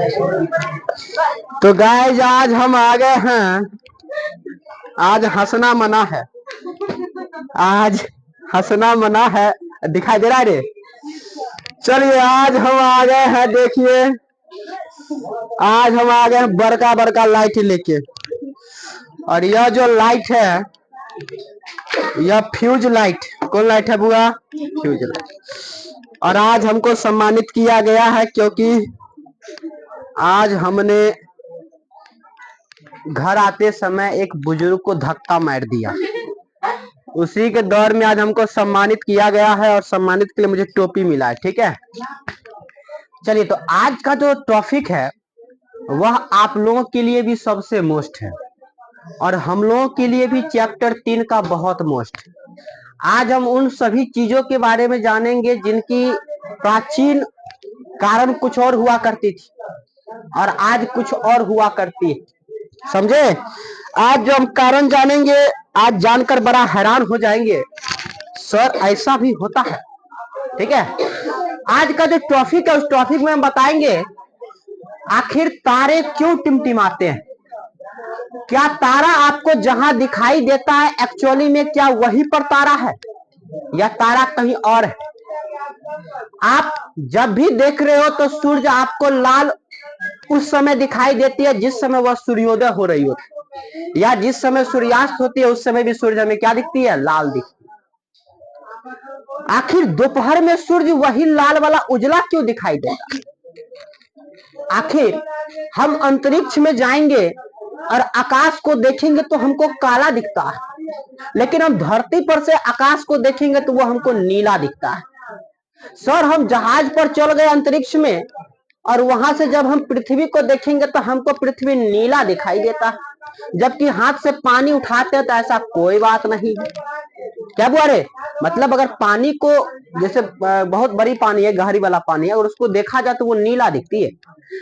तो गाइज आज हम आ गए हैं। आज हंसना मना है। आज हंसना मना है। दिखाई दे रहा है रे। चलिए आज हम आ गए हैं। देखिए आज हम आ गए हैं बड़का बड़का लाइट लेके। और यह जो लाइट है यह फ्यूज लाइट। कौन लाइट है बुआ? Fuse light. और आज हमको सम्मानित किया गया है क्योंकि आज हमने घर आते समय एक बुजुर्ग को धक्का मार दिया। उसी के दौर में आज हमको सम्मानित किया गया है और सम्मानित के लिए मुझे टोपी मिला है। ठीक है, चलिए तो आज का जो टॉपिक है वह आप लोगों के लिए भी सबसे मोस्ट है और हम लोगों के लिए भी चैप्टर 3 का बहुत मोस्ट है। आज हम उन सभी चीजों के बारे में जानेंगे जिनकी प्राचीन कारण कुछ और हुआ करती थी और आज कुछ और हुआ करती है। समझे? आज जो हम कारण जानेंगे आज जानकर बड़ा हैरान हो जाएंगे, सर ऐसा भी होता है। ठीक है, आज का जो टॉपिक है उस टॉपिक में हम बताएंगे आखिर तारे क्यों टिमटिमाते हैं। क्या तारा आपको जहां दिखाई देता है एक्चुअली में क्या वहीं पर तारा है या तारा कहीं और है? आप जब भी देख रहे हो तो सूर्य आपको लाल उस समय दिखाई देती है जिस समय वह सूर्योदय हो रही होती है, या जिस समय सूर्यास्त होती है उस समय भी सूर्य हमें क्या दिखती है? लाल दिखती है। आखिर दोपहर में सूर्य वही लाल वाला उजला क्यों दिखाई देता है? आखिर हम अंतरिक्ष में जाएंगे और आकाश को देखेंगे तो हमको काला दिखता है, लेकिन हम धरती पर से आकाश को देखेंगे तो वो हमको नीला दिखता है। सर हम जहाज पर चल गए अंतरिक्ष में और वहां से जब हम पृथ्वी को देखेंगे तो हमको पृथ्वी नीला दिखाई देता है, जबकि हाथ से पानी उठाते हैं तो ऐसा कोई बात नहीं है। क्या बुआ रे? मतलब अगर पानी को जैसे बहुत बड़ी पानी है, गहरी वाला पानी है, और उसको देखा जाए तो वो नीला दिखती है,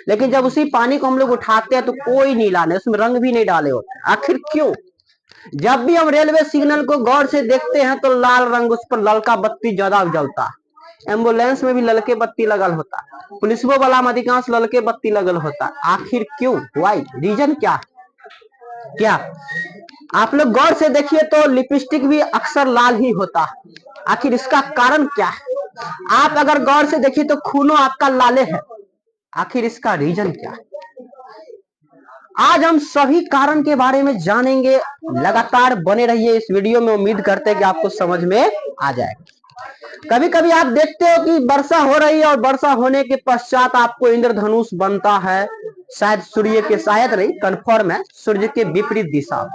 लेकिन जब उसी पानी को हम लोग उठाते हैं तो कोई नीला नहीं, उसमें रंग भी नहीं डाले होते। आखिर क्यों? जब भी हम रेलवे सिग्नल को गौर से देखते हैं तो लाल रंग, उस पर ललका बत्ती ज्यादा जलता है। एम्बुलेंस में भी ललके बत्ती लगल होता है, पुलिसों वाला में अधिकांश ललके बत्ती लगल होता है। आखिर क्यों? वाई रीजन क्या है? क्या आप लोग गौर से देखिए तो लिपस्टिक भी अक्सर लाल ही होता है। आखिर इसका कारण क्या है? आप अगर गौर से देखिए तो खूनो आपका लाले है। आखिर इसका रीजन क्या है? आज हम सभी कारण के बारे में जानेंगे। लगातार बने रहिए इस वीडियो में, उम्मीद करते हैं कि आपको समझ में आ जाएगा। कभी कभी आप देखते हो कि वर्षा हो रही है और वर्षा होने के पश्चात आपको इंद्रधनुष बनता है, शायद सूर्य के, शायद नहीं कंफर्म है, सूर्य के विपरीत दिशा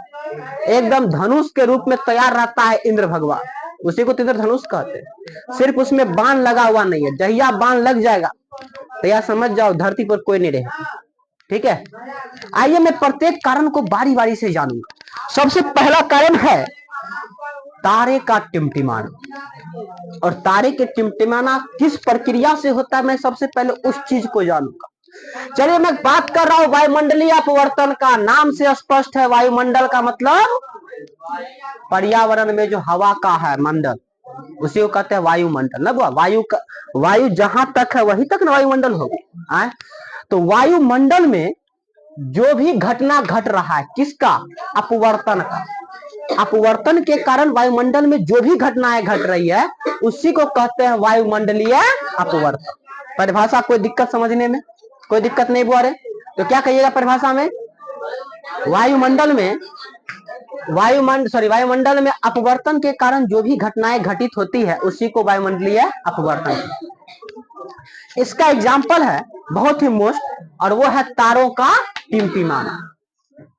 एकदम धनुष के रूप में तैयार रहता है इंद्र भगवान, उसी को इंद्रधनुष कहते हैं। सिर्फ उसमें बाण लगा हुआ नहीं है, जहिया बाण लग जाएगा तो यह समझ जाओ धरती पर कोई नहीं रहेगा। ठीक है, आइए मैं प्रत्येक कारण को बारी बारी से जानूंगा। सबसे पहला कारण है तारे का टिमटिमाना। और तारे के टिमटिमाना किस प्रक्रिया से होता है मैं सबसे पहले उस चीज को जानूंगा। चलिए मैं बात कर रहा हूं वायुमंडलीय अपवर्तन का। नाम से स्पष्ट है, वायुमंडल का मतलब पर्यावरण में जो हवा का है मंडल, उसी को कहते हैं वायुमंडल ना। वायु जहां तक है वहीं तक ना वायुमंडल होगा। तो वायुमंडल में जो भी घटना घट रहा है किसका? अपवर्तन का। अपवर्तन के कारण वायुमंडल में जो भी घटनाएं घट रही है उसी को कहते हैं वायुमंडलीय अपवर्तन। परिभाषा कोई दिक्कत समझने में? कोई दिक्कत नहीं बुआ रे? तो क्या कहिएगा परिभाषा में? वायुमंडल में अपवर्तन के कारण जो भी घटनाएं घटित होती है उसी को वायुमंडलीय अपवर्तन। इसका एग्जाम्पल है बहुत ही मोस्ट, और वो है तारों का टिमटिमाना।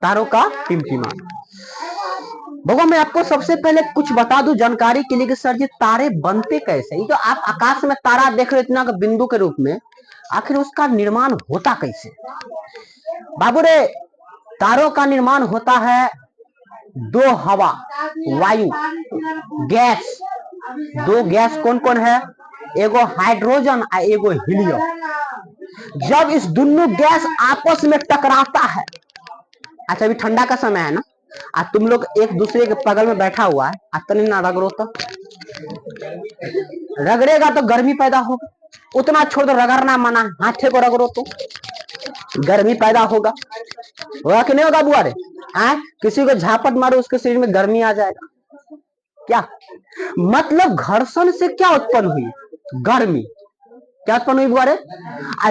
तारों का टिमटिमाना। भगवान मैं आपको सबसे पहले कुछ बता दूं जानकारी के लिए कि सर जी तारे बनते कैसे? ये जो आप आकाश में तारा देख रहे हो इतना बिंदु के रूप में, आखिर उसका निर्माण होता कैसे? बाबू रे, तारों का निर्माण होता है दो हवा, वायु, गैस। दो गैस कौन कौन है? एगो हाइड्रोजन और एगो हीलियम। जब इस दोनों गैस आपस में टकराता है, अच्छा अभी ठंडा का समय है ना, आज तुम लोग एक दूसरे के बगल में बैठा हुआ है, तनी ना रगड़ो तो रगड़ेगा तो गर्मी पैदा होगा। उतना छोड़ दो, रगड़ना मना, हाथे को रगड़ो तो गर्मी पैदा होगा कि नहीं होगा बुआ रे? किसी को झापट मारो उसके शरीर में गर्मी आ जाएगा क्या? मतलब घर्षण से क्या उत्पन्न हुई? गर्मी। क्या उत्पन्न हुई बुआ रे?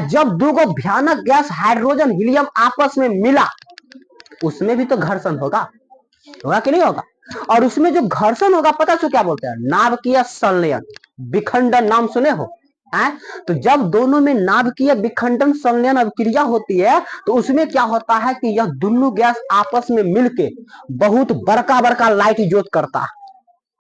जब दो को भयानक गैस हाइड्रोजन हीलियम आपस में मिला, उसमें भी तो घर्षण होगा कि नहीं होगा? और उसमें जो घर्षण होगा पता है क्या बोलते हैं? नाभिकीय संलयन, विखंडन। नाम सुने हो? तो जब दोनों में नाभिकीय विखंडन संलयन अभिक्रिया होती है तो उसमें क्या होता है कि यह दोनों गैस आपस में मिलके बहुत बड़का बड़का लाइट इजोत करता है,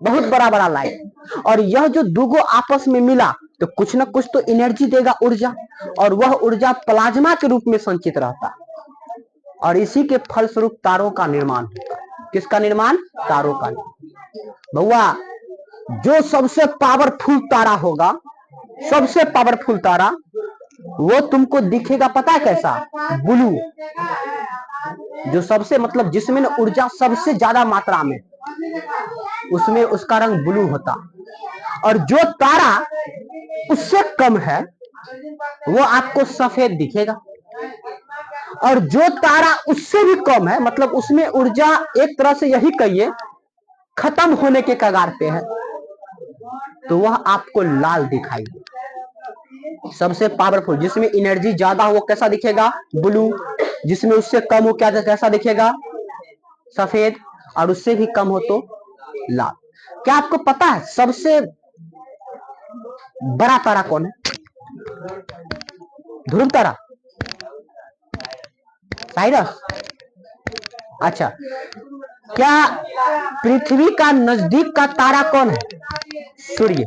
बहुत बड़ा बड़ा लाइट। और यह जो दुगो आपस में मिला तो कुछ ना कुछ तो एनर्जी देगा, ऊर्जा, और वह ऊर्जा प्लाज्मा के रूप में संचित रहता है और इसी के फलस्वरूप तारों का निर्माण होता है। किसका निर्माण? तारों का निर्माण। भैया जो सबसे पावरफुल तारा होगा, सबसे पावरफुल तारा, वो तुमको दिखेगा पता है कैसा? ब्लू। जो सबसे मतलब जिसमें ऊर्जा सबसे ज्यादा मात्रा में, उसमें उसका रंग ब्लू होता। और जो तारा उससे कम है वो आपको सफेद दिखेगा। और जो तारा उससे भी कम है, मतलब उसमें ऊर्जा एक तरह से यही कहिए खत्म होने के कगार पे है, तो वह आपको लाल दिखाई दे। सबसे पावरफुल जिसमें एनर्जी ज्यादा हो वो कैसा दिखेगा? ब्लू। जिसमें उससे कम हो क्या कैसा दिखेगा? सफेद। और उससे भी कम हो तो लाल। क्या आपको पता है सबसे बड़ा तारा कौन है? ध्रुव तारा, साइरस। अच्छा, क्या पृथ्वी का नजदीक का तारा कौन है? सूर्य।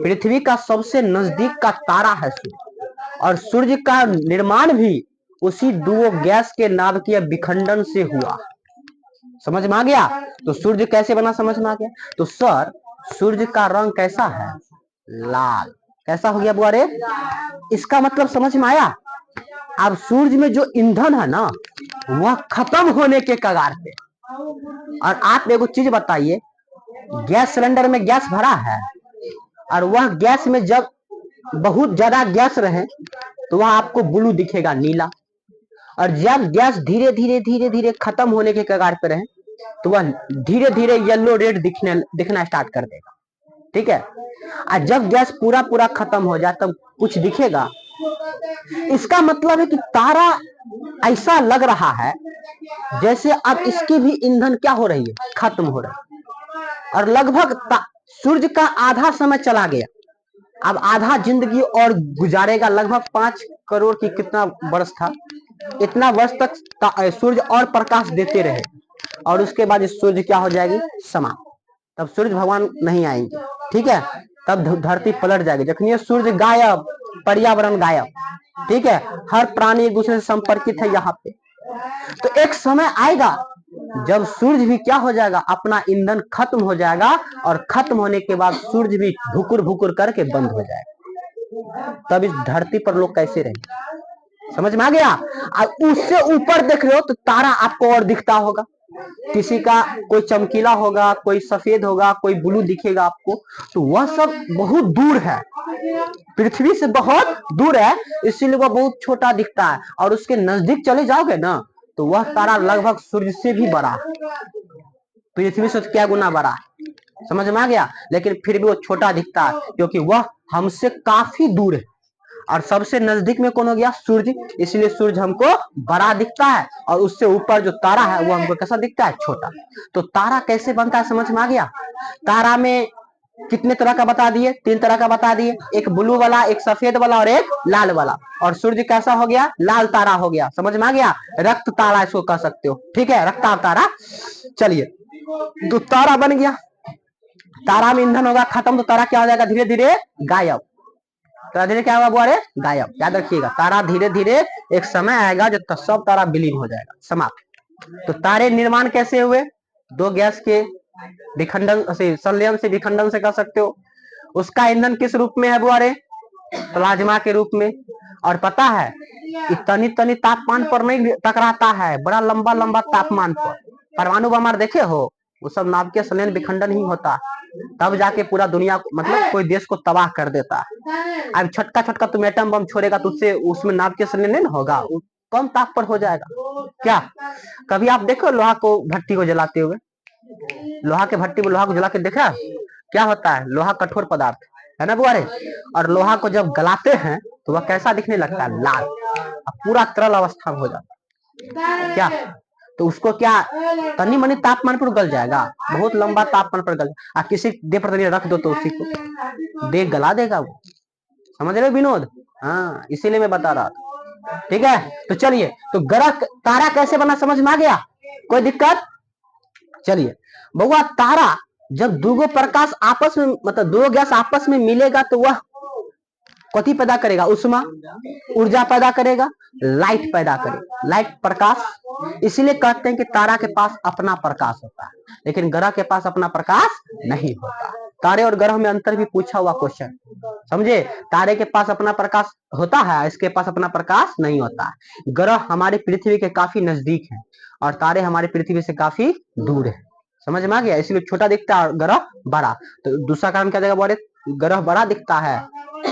पृथ्वी का सबसे नजदीक का तारा है सूर्य। और सूर्य का निर्माण भी उसी दो गैस के नाभिकीय विखंडन से हुआ। समझ में आ गया? तो सूर्य कैसे बना समझ में आ गया? तो सर सूर्य का रंग कैसा है? लाल। कैसा हो गया बुआ रे? इसका मतलब समझ में आया? अब सूर्य में जो ईंधन है ना वह खत्म होने के कगार पे। और आप एगो चीज बताइए, गैस सिलेंडर में गैस भरा है और वह गैस में जब बहुत ज्यादा गैस रहे तो वह आपको ब्लू दिखेगा, नीला। और जब गैस धीरे धीरे धीरे धीरे खत्म होने के कगार पे रहे तो वह धीरे धीरे येलो रेड दिखना स्टार्ट कर देगा। ठीक है? और जब गैस पूरा पूरा खत्म हो जाए तब कुछ दिखेगा। इसका मतलब है कि तारा ऐसा लग रहा है जैसे अब इसकी भी ईंधन क्या हो रही है? खत्म हो रही है। और लगभग सूर्य का आधा समय चला गया, अब आधा जिंदगी और गुजारेगा। लगभग 5 करोड़ की कितना वर्ष था, इतना वर्ष तक सूर्य और प्रकाश देते रहे और उसके बाद इस सूर्य क्या हो जाएगी? समाप्त। तब सूर्य भगवान नहीं आएंगे। ठीक है? तब धरती पलट जाएगी। जखनी सूर्य गायब, पर्यावरण गायब। ठीक है? हर प्राणी एक दूसरे से संपर्कित है यहाँ पे। तो एक समय आएगा जब सूर्य भी क्या हो जाएगा? अपना ईंधन खत्म हो जाएगा और खत्म होने के बाद सूर्य भी भुकुर भुकुर करके बंद हो जाएगा। तब इस धरती पर लोग कैसे रहेंगे? समझ में आ गया? और उससे ऊपर देख रहे हो तो तारा आपको और दिखता होगा। किसी का कोई चमकीला होगा, कोई सफेद होगा, कोई ब्लू दिखेगा आपको। तो वह सब बहुत दूर है, पृथ्वी से बहुत दूर है, इसीलिए वह बहुत छोटा दिखता है। और उसके नजदीक चले जाओगे ना तो वह तारा लगभग सूर्य से भी बड़ा, पृथ्वी से क्या गुना बड़ा। समझ में आ गया? लेकिन फिर भी वो छोटा दिखता है क्योंकि वह हमसे काफी दूर है। और सबसे नजदीक में कौन हो गया? सूर्य। इसलिए सूर्य हमको बड़ा दिखता है और उससे ऊपर जो तारा है वो हमको कैसा दिखता है? छोटा। तो तारा कैसे बनता है समझ में आ गया? तारा में कितने तरह का बता दिए? 3 तरह का बता दिए, एक ब्लू वाला, एक सफेद वाला और एक लाल वाला। और सूर्य कैसा हो गया? लाल तारा हो गया। समझ में आ गया? रक्त तारा इसको कह सकते हो। ठीक है? रक्ता तारा। चलिए, तो तारा बन गया। तारा में ईंधन होगा खत्म तो तारा क्या हो जाएगा? धीरे धीरे गायब। तो धीरे क्या होगा बुआ रे? गायब। याद रखिएगा, तारा धीरे धीरे एक समय आएगा जब सब तारा विलीन हो जाएगा, समाप्त। तो तारे निर्माण कैसे हुए? दो गैस के विखंडन से, संलयन से, विखंडन से कर सकते हो। उसका ईंधन किस रूप में है बुआ रे? प्लाज्मा के रूप में। और पता है तनी तनी तापमान पर नहीं टकराता है, बड़ा लंबा लंबा तापमान पर। परमाणु बम देखे हो? वो सब नाभिकीय संलयन विखंडन ही होता है। तब जाके पूरा दुनिया को, मतलब कोई देश को तबाह कर देता है। अब छोटका छोटका तुम एटम बम छोड़ेगा तो उससे उसमें नाभ के सने नहीं होगा, कम ताप पर हो जाएगा क्या। कभी आप देखो लोहा को भट्टी को जलाते हुए, लोहा के भट्टी में लोहा को जला के देखा क्या होता है, लोहा कठोर पदार्थ है ना बुआरे, और लोहा को जब गलाते हैं तो वह कैसा दिखने लगता है, लाल, पूरा तरल अवस्था में हो जाता है क्या। तो उसको क्या तनी मनी तापमान पर गल जाएगा, बहुत लंबा तापमान पर गल, आप किसी दे पर रख दो तो उसी को दे गला देगा वो, समझ रहे हो विनोद। हाँ इसीलिए मैं बता रहा था, ठीक है। तो चलिए, तो ग्रह तारा कैसे बना समझ में आ गया, कोई दिक्कत। चलिए बउआ, तारा जब दो प्रकाश आपस में, मतलब दो गैस आपस में मिलेगा तो वह कथी पैदा करेगा, उष्मा, ऊर्जा पैदा करेगा, लाइट पैदा करेगा, लाइट प्रकाश। इसीलिए कहते हैं कि तारा के पास अपना प्रकाश होता है, लेकिन ग्रह के पास अपना प्रकाश नहीं होता। तारे और ग्रह में अंतर भी पूछा हुआ क्वेश्चन, समझे। तारे के पास अपना प्रकाश होता है, इसके पास अपना प्रकाश नहीं होता है। ग्रह हमारे पृथ्वी के काफी नजदीक है और तारे हमारे पृथ्वी से काफी दूर है, समझ में आ गया। इसलिए छोटा दिखता है और ग्रह बड़ा। तो दूसरा कारण क्या देगा बोले, ग्रह बड़ा दिखता है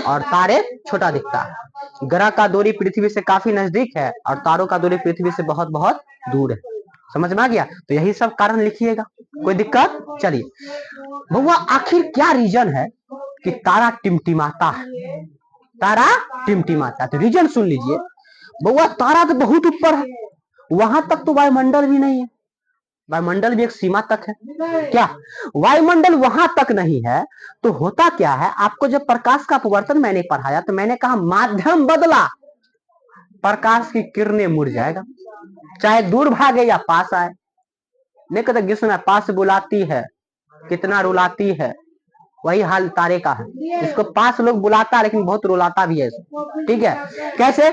और तारे छोटा दिखता है। ग्रह का दूरी पृथ्वी से काफी नजदीक है और तारों का दूरी पृथ्वी से बहुत बहुत दूर है, समझ में आ गया। तो यही सब कारण लिखिएगा, कोई दिक्कत। चलिए बउआ, आखिर क्या रीजन है कि तारा टिमटिमाता है, तारा टिमटिमाता है, तो रीजन सुन लीजिए। बउआ तारा तो बहुत ऊपर है, वहां तक तो वायुमंडल भी नहीं है, वायुमंडल भी एक सीमा तक है क्या, वायुमंडल वहां तक नहीं है। तो होता क्या है, आपको जब प्रकाश का अपवर्तन मैंने पढ़ाया तो मैंने कहा माध्यम बदला, प्रकाश की किरणें मुड़ जाएगा, चाहे दूर भागे या पास आए। नहीं कहते ग्रीष्म में पास बुलाती है कितना रुलाती है, वही हाल तारे का है। इसको पास लोग बुलाता है लेकिन बहुत रुलाता भी है, ठीक है। कैसे,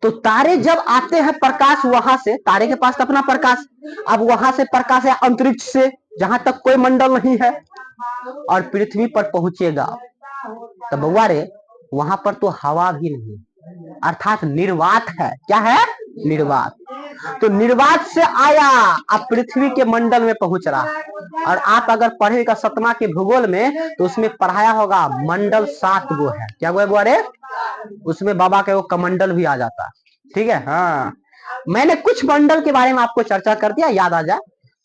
तो तारे जब आते हैं प्रकाश वहां से, तारे के पास अपना प्रकाश, अब वहां से प्रकाश है अंतरिक्ष से जहां तक कोई मंडल नहीं है और पृथ्वी पर पहुंचेगा, तो बउआ रे वहां पर तो हवा भी नहीं, अर्थात निर्वात है। क्या है, निर्वात। तो निर्वात से आया, अब पृथ्वी के मंडल में पहुंच रहा। और आप अगर पढ़ेगा सतमा के भूगोल में तो उसमें पढ़ाया होगा मंडल 7 गो है, क्या हुआ बुआ रे, उसमें बाबा के वो कमंडल भी आ जाता है, ठीक है। हाँ मैंने कुछ मंडल के बारे में आपको चर्चा कर दिया, याद आ जाए।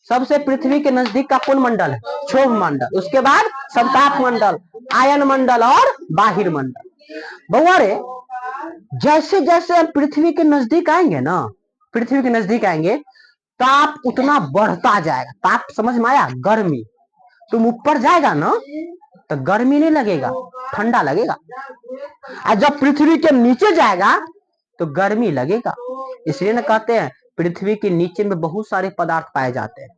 सबसे पृथ्वी के नजदीक का कौन मंडल है, क्षोभ मंडल, उसके बाद संताप मंडल, आयन मंडल और बाहिर मंडल। बउआ रे जैसे जैसे हम पृथ्वी के नजदीक आएंगे ना, पृथ्वी के नजदीक आएंगे, ताप उतना बढ़ता जाएगा। ताप समझ में आया, गर्मी। तुम ऊपर जाएगा ना तो गर्मी नहीं लगेगा, ठंडा लगेगा। और जब पृथ्वी के नीचे जाएगा तो गर्मी लगेगा। इसलिए ना कहते हैं पृथ्वी के नीचे में बहुत सारे पदार्थ पाए जाते हैं,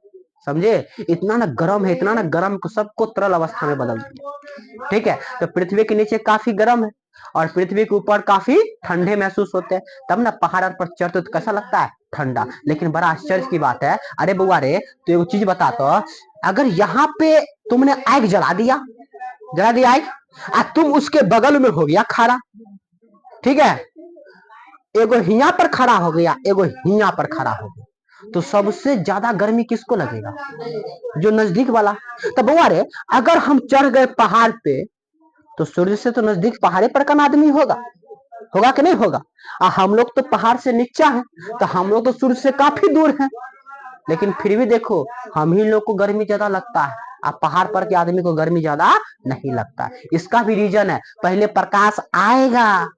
समझे। इतना ना गर्म है, इतना ना गर्म को सबको तरल अवस्था में बदल दिया, ठीक है। तो पृथ्वी के नीचे काफी गर्म है और पृथ्वी के ऊपर काफी ठंडे महसूस होते हैं, तब ना पहाड़ पर चढ़ते तो कैसा लगता है, ठंडा। लेकिन बड़ा आश्चर्य की बात है, अरे बुआ रे तो एक चीज बता, तो अगर यहाँ पे तुमने आग जला दिया, जला दिया आग, और तुम उसके बगल में हो गया खड़ा, ठीक है, एगो हिया पर खड़ा हो गया, एगो हिया पर खड़ा हो गया, तो सबसे ज्यादा गर्मी किसको लगेगा, जो नजदीक वाला। तो बउआ रे अगर हम चढ़ गए पहाड़ पे तो सूर्य से तो नजदीक पहाड़े पर का आदमी होगा, होगा कि नहीं होगा। हम लोग तो पहाड़ से नीचा है, तो हम लोग तो सूर्य से काफी दूर हैं, लेकिन फिर भी देखो हम ही लोग को गर्मी ज्यादा लगता है, अब पहाड़ पर के आदमी को गर्मी ज्यादा नहीं लगता। इसका भी रीजन है, पहले प्रकाश आएगा,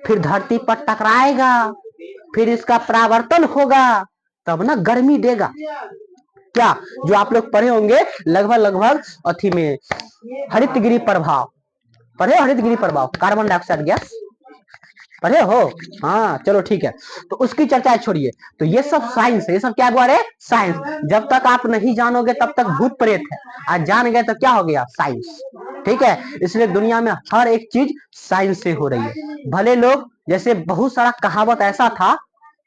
फिर धरती पर टकराएगा, फिर इसका परावर्तन होगा, तब ना गर्मी देगा। क्या, जो आप लोग पढ़े होंगे लगभग लगभग अथी में, हरितगृह प्रभाव पढ़े, हरितगृह प्रभाव, कार्बन डाइऑक्साइड गैस पढ़े हो। हाँ चलो ठीक है, तो उसकी चर्चा छोड़िए। तो ये सब साइंस है, ये सब क्या बोल रहे, साइंस। जब तक आप नहीं जानोगे तब तक भूत प्रेत है, आज जान गए तो क्या हो गया, साइंस, ठीक है। इसलिए दुनिया में हर एक चीज साइंस से हो रही है। भले लोग, जैसे बहुत सारा कहावत ऐसा था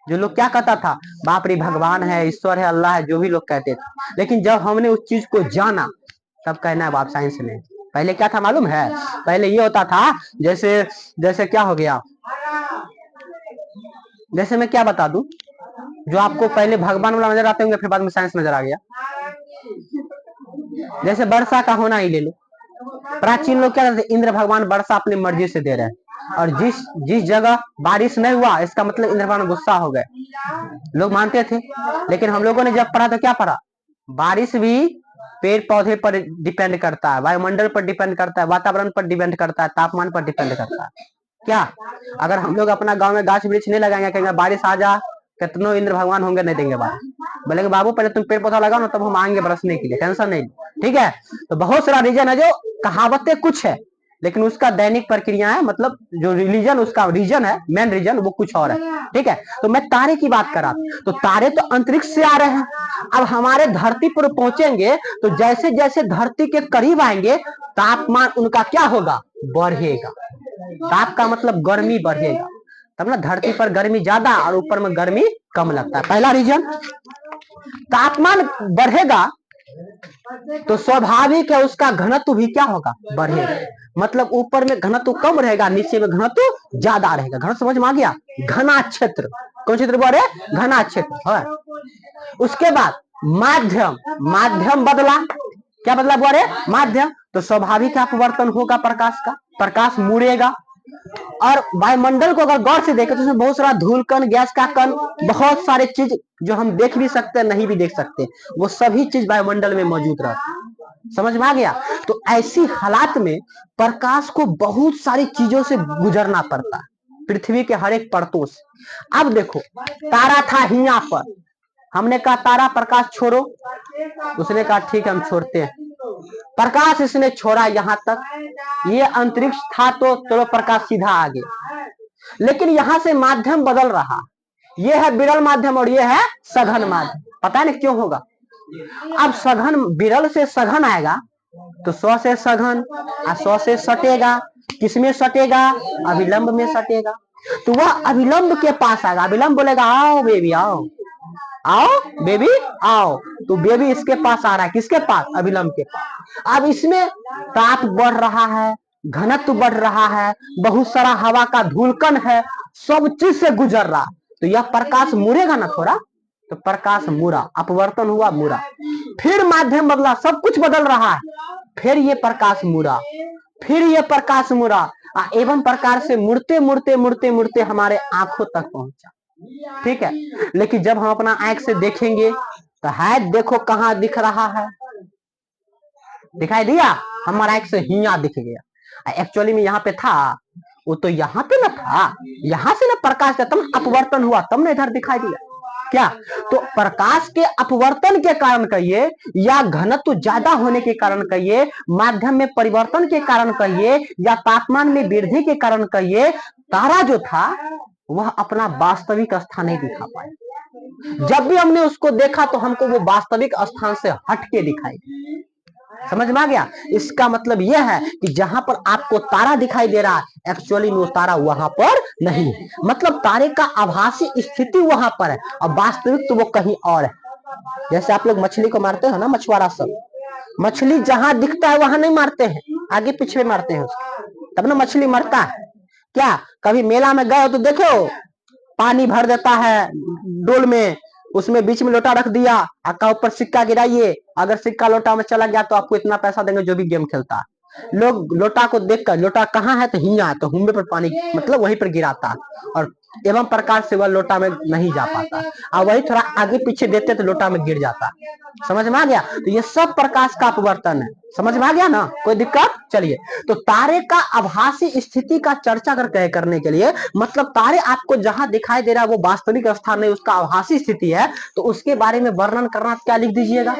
जो लोग क्या कहता था, बाप रे भगवान है, ईश्वर है, अल्लाह है, जो भी लोग कहते थे, लेकिन जब हमने उस चीज को जाना तब कहना है बाप साइंस ने। पहले क्या था मालूम है, पहले ये होता था, जैसे जैसे क्या हो गया, जैसे मैं क्या बता दूं, जो आपको पहले भगवान वाला नजर आते होंगे फिर बाद में साइंस नजर आ गया। जैसे वर्षा का होना ही ले लो। प्राचीन लोग क्या करते, इंद्र भगवान वर्षा अपनी मर्जी से दे रहे हैं, और जिस जिस जगह बारिश नहीं हुआ इसका मतलब इंद्र भगवान गुस्सा हो गए, लोग मानते थे। लेकिन हम लोगों ने जब पढ़ा तो क्या पढ़ा, बारिश भी पेड़ पौधे पर डिपेंड करता है, वायुमंडल पर डिपेंड करता है, वातावरण पर डिपेंड करता है, तापमान पर डिपेंड करता है। क्या अगर हम लोग अपना गांव में गाछ वृक्ष नहीं लगाएंगे, कहेंगे बारिश आ जा, कितनों इंद्र भगवान होंगे नहीं देंगे बारिश, बोलेंगे बाबू पहले तुम पेड़ पौधा लगाओ ना, तब हम आएंगे बरसने के लिए, टेंशन नहीं। ठीक है, तो बहुत सारा रीजन है, जो कहावतें कुछ है लेकिन उसका दैनिक प्रक्रिया है, मतलब जो रिलीजन उसका रीजन है, मेन रीजन वो कुछ और है। ठीक है, तो मैं तारे की बात कर रहा था, तो तारे तो अंतरिक्ष से आ रहे हैं, अब हमारे धरती पर पहुंचेंगे तो जैसे जैसे धरती के करीब आएंगे तापमान उनका क्या होगा, बढ़ेगा। ताप का मतलब गर्मी बढ़ेगा, तब ना धरती पर गर्मी ज्यादा और ऊपर में गर्मी कम लगता है, पहला रीजन। तापमान बढ़ेगा तो स्वाभाविक है उसका घनत्व भी क्या होगा, बढ़ेगा। मतलब ऊपर में घनत्व कम रहेगा, नीचे में घनत्व ज्यादा रहेगा। घनत्व समझ में आ गया, घना क्षेत्र, कौन क्षेत्र बोल रहे, घना क्षेत्र है। उसके बाद माध्यम, माध्यम बदला, क्या बदला बोल रहे, माध्यम, तो स्वाभाविक अपवर्तन होगा प्रकाश का, प्रकाश मुड़ेगा। और वायुमंडल को अगर गौर से देखें तो उसमें बहुत सारा धूल कण, गैस का कण, बहुत सारे चीज जो हम देख भी सकते हैं नहीं भी देख सकते, वो सभी चीज वायुमंडल में मौजूद रहती है। समझ में आ गया। तो ऐसी हालात में प्रकाश को बहुत सारी चीजों से गुजरना पड़ता है, पृथ्वी के हर एक परतों से। अब देखो तारा था हिया पर, हमने कहा तारा प्रकाश छोड़ो, उसने कहा ठीक है हम छोड़ते हैं, प्रकाश इसने छोड़ा यहां तक, ये अंतरिक्ष था तो चलो प्रकाश सीधा आ गया। लेकिन यहां से माध्यम बदल रहा, ये है विरल माध्यम और ये है सघन माध्यम। पता नहीं क्यों होगा, अब सघन, विरल से सघन आएगा तो 100 से सघन, 100 से सटेगा, किसमें सटेगा, अविलंब में सटेगा। तो वह अविलंब के पास आएगा, अविलंब बोलेगा आओ बेबी आओ, आओ बेबी आओ, तो बेबी इसके पास आ रहा है, किसके पास, अविलंब के पास। अब इसमें ताप बढ़ रहा है, घनत्व बढ़ रहा है, बहुत सारा हवा का धूलकण है, सब चीज से गुजर रहा, तो यह प्रकाश मुड़ेगा ना थोड़ा, तो प्रकाश मुड़ा, अपवर्तन हुआ, मुड़ा, फिर माध्यम बदला, सब कुछ बदल रहा है, फिर ये प्रकाश मुड़ा, फिर ये प्रकाश मुड़ा, एवं प्रकार से मुड़ते मुड़ते मुड़ते मुड़ते हमारे आंखों तक पहुंचा। ठीक है, लेकिन जब हम अपना आंख से देखेंगे तो है, देखो कहां दिख रहा है, दिखाई दिया, हमारा आंख से हिया दिख गया, एक्चुअली में यहाँ पे था, वो तो यहाँ पे ना था, यहाँ से ना प्रकाश का तब अपवर्तन हुआ, तब ना इधर दिखाई दिया। क्या, तो प्रकाश के अपवर्तन के कारण कहिए, या घनत्व ज्यादा होने के कारण कहिए, माध्यम में परिवर्तन के कारण कहिए, या तापमान में वृद्धि के कारण कहिए, तारा जो था वह अपना वास्तविक स्थान नहीं दिखा पाया। जब भी हमने उसको देखा तो हमको वो वास्तविक स्थान से हटके दिखाई। समझ में आ गया। इसका मतलब यह है कि जहां पर आपको तारा दिखाई दे रहा है एक्चुअली में वो तारा वहां पर नहीं है, मतलब तारे का आभासी स्थिति वहां पर है और वास्तविक तो वो कहीं और है। जैसे आप लोग मछली को मारते हो ना, मछुआरा सब, मछली जहां दिखता है वहां नहीं मारते हैं, आगे पीछे मारते हैं उसको, तब ना मछली मरता है। क्या कभी मेला में गए हो तो देखो, पानी भर देता है डोल में, उसमें बीच में लोटा रख दिया, आका ऊपर सिक्का गिराइए, अगर सिक्का लोटा में चला गया तो आपको इतना पैसा देंगे, जो भी गेम खेलता है। लोग लोटा को देखकर, लोटा कहाँ है तो हिया है, तो हुम्बे पर पानी मतलब वहीं पर गिराता है, और एवं प्रकार से वह लोटा में नहीं जा पाता, और वही थोड़ा आगे पीछे देते तो लोटा में गिर जाता। समझ में आ गया। तो ये सब प्रकाश का अपवर्तन है। समझ में आ गया ना, कोई दिक्कत। चलिए, तो तारे का आभासी स्थिति का चर्चा करने के लिए, मतलब तारे आपको जहां दिखाई दे रहा है वो वास्तविक स्थान नहीं, उसका आभासी स्थिति है, तो उसके बारे में वर्णन करना, क्या लिख दीजिएगा,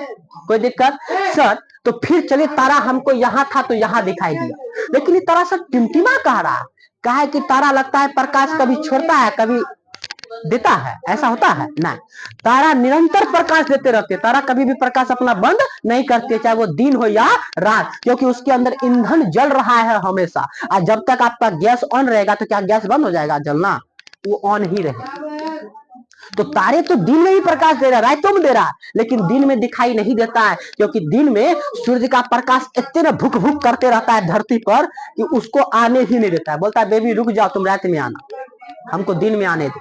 कोई दिक्कत सर। तो फिर चलिए, तारा हमको यहाँ था तो यहाँ दिखाई दिया, लेकिन ये तारा सब टिमटिमा कह रहा है, क्या है कि तारा लगता है प्रकाश कभी छोड़ता है कभी देता है, ऐसा होता है ना, तारा निरंतर प्रकाश देते रहते, तारा कभी भी प्रकाश अपना बंद नहीं करते, चाहे वो दिन हो या रात, क्योंकि उसके अंदर ईंधन जल रहा है हमेशा, और जब तक आपका गैस ऑन रहेगा तो क्या गैस बंद हो जाएगा जलना, वो ऑन ही रहेगा। तो तारे तो दिन में ही प्रकाश दे रहा है, रातों में दे रहा है, लेकिन दिन में दिखाई नहीं देता है, क्योंकि दिन में सूर्य का प्रकाश इतने भुक भुक करते रहता है धरती पर कि उसको आने ही नहीं देता है, बोलता है बेबी रुक जाओ, तुम रात में आना, हमको दिन में आने दो।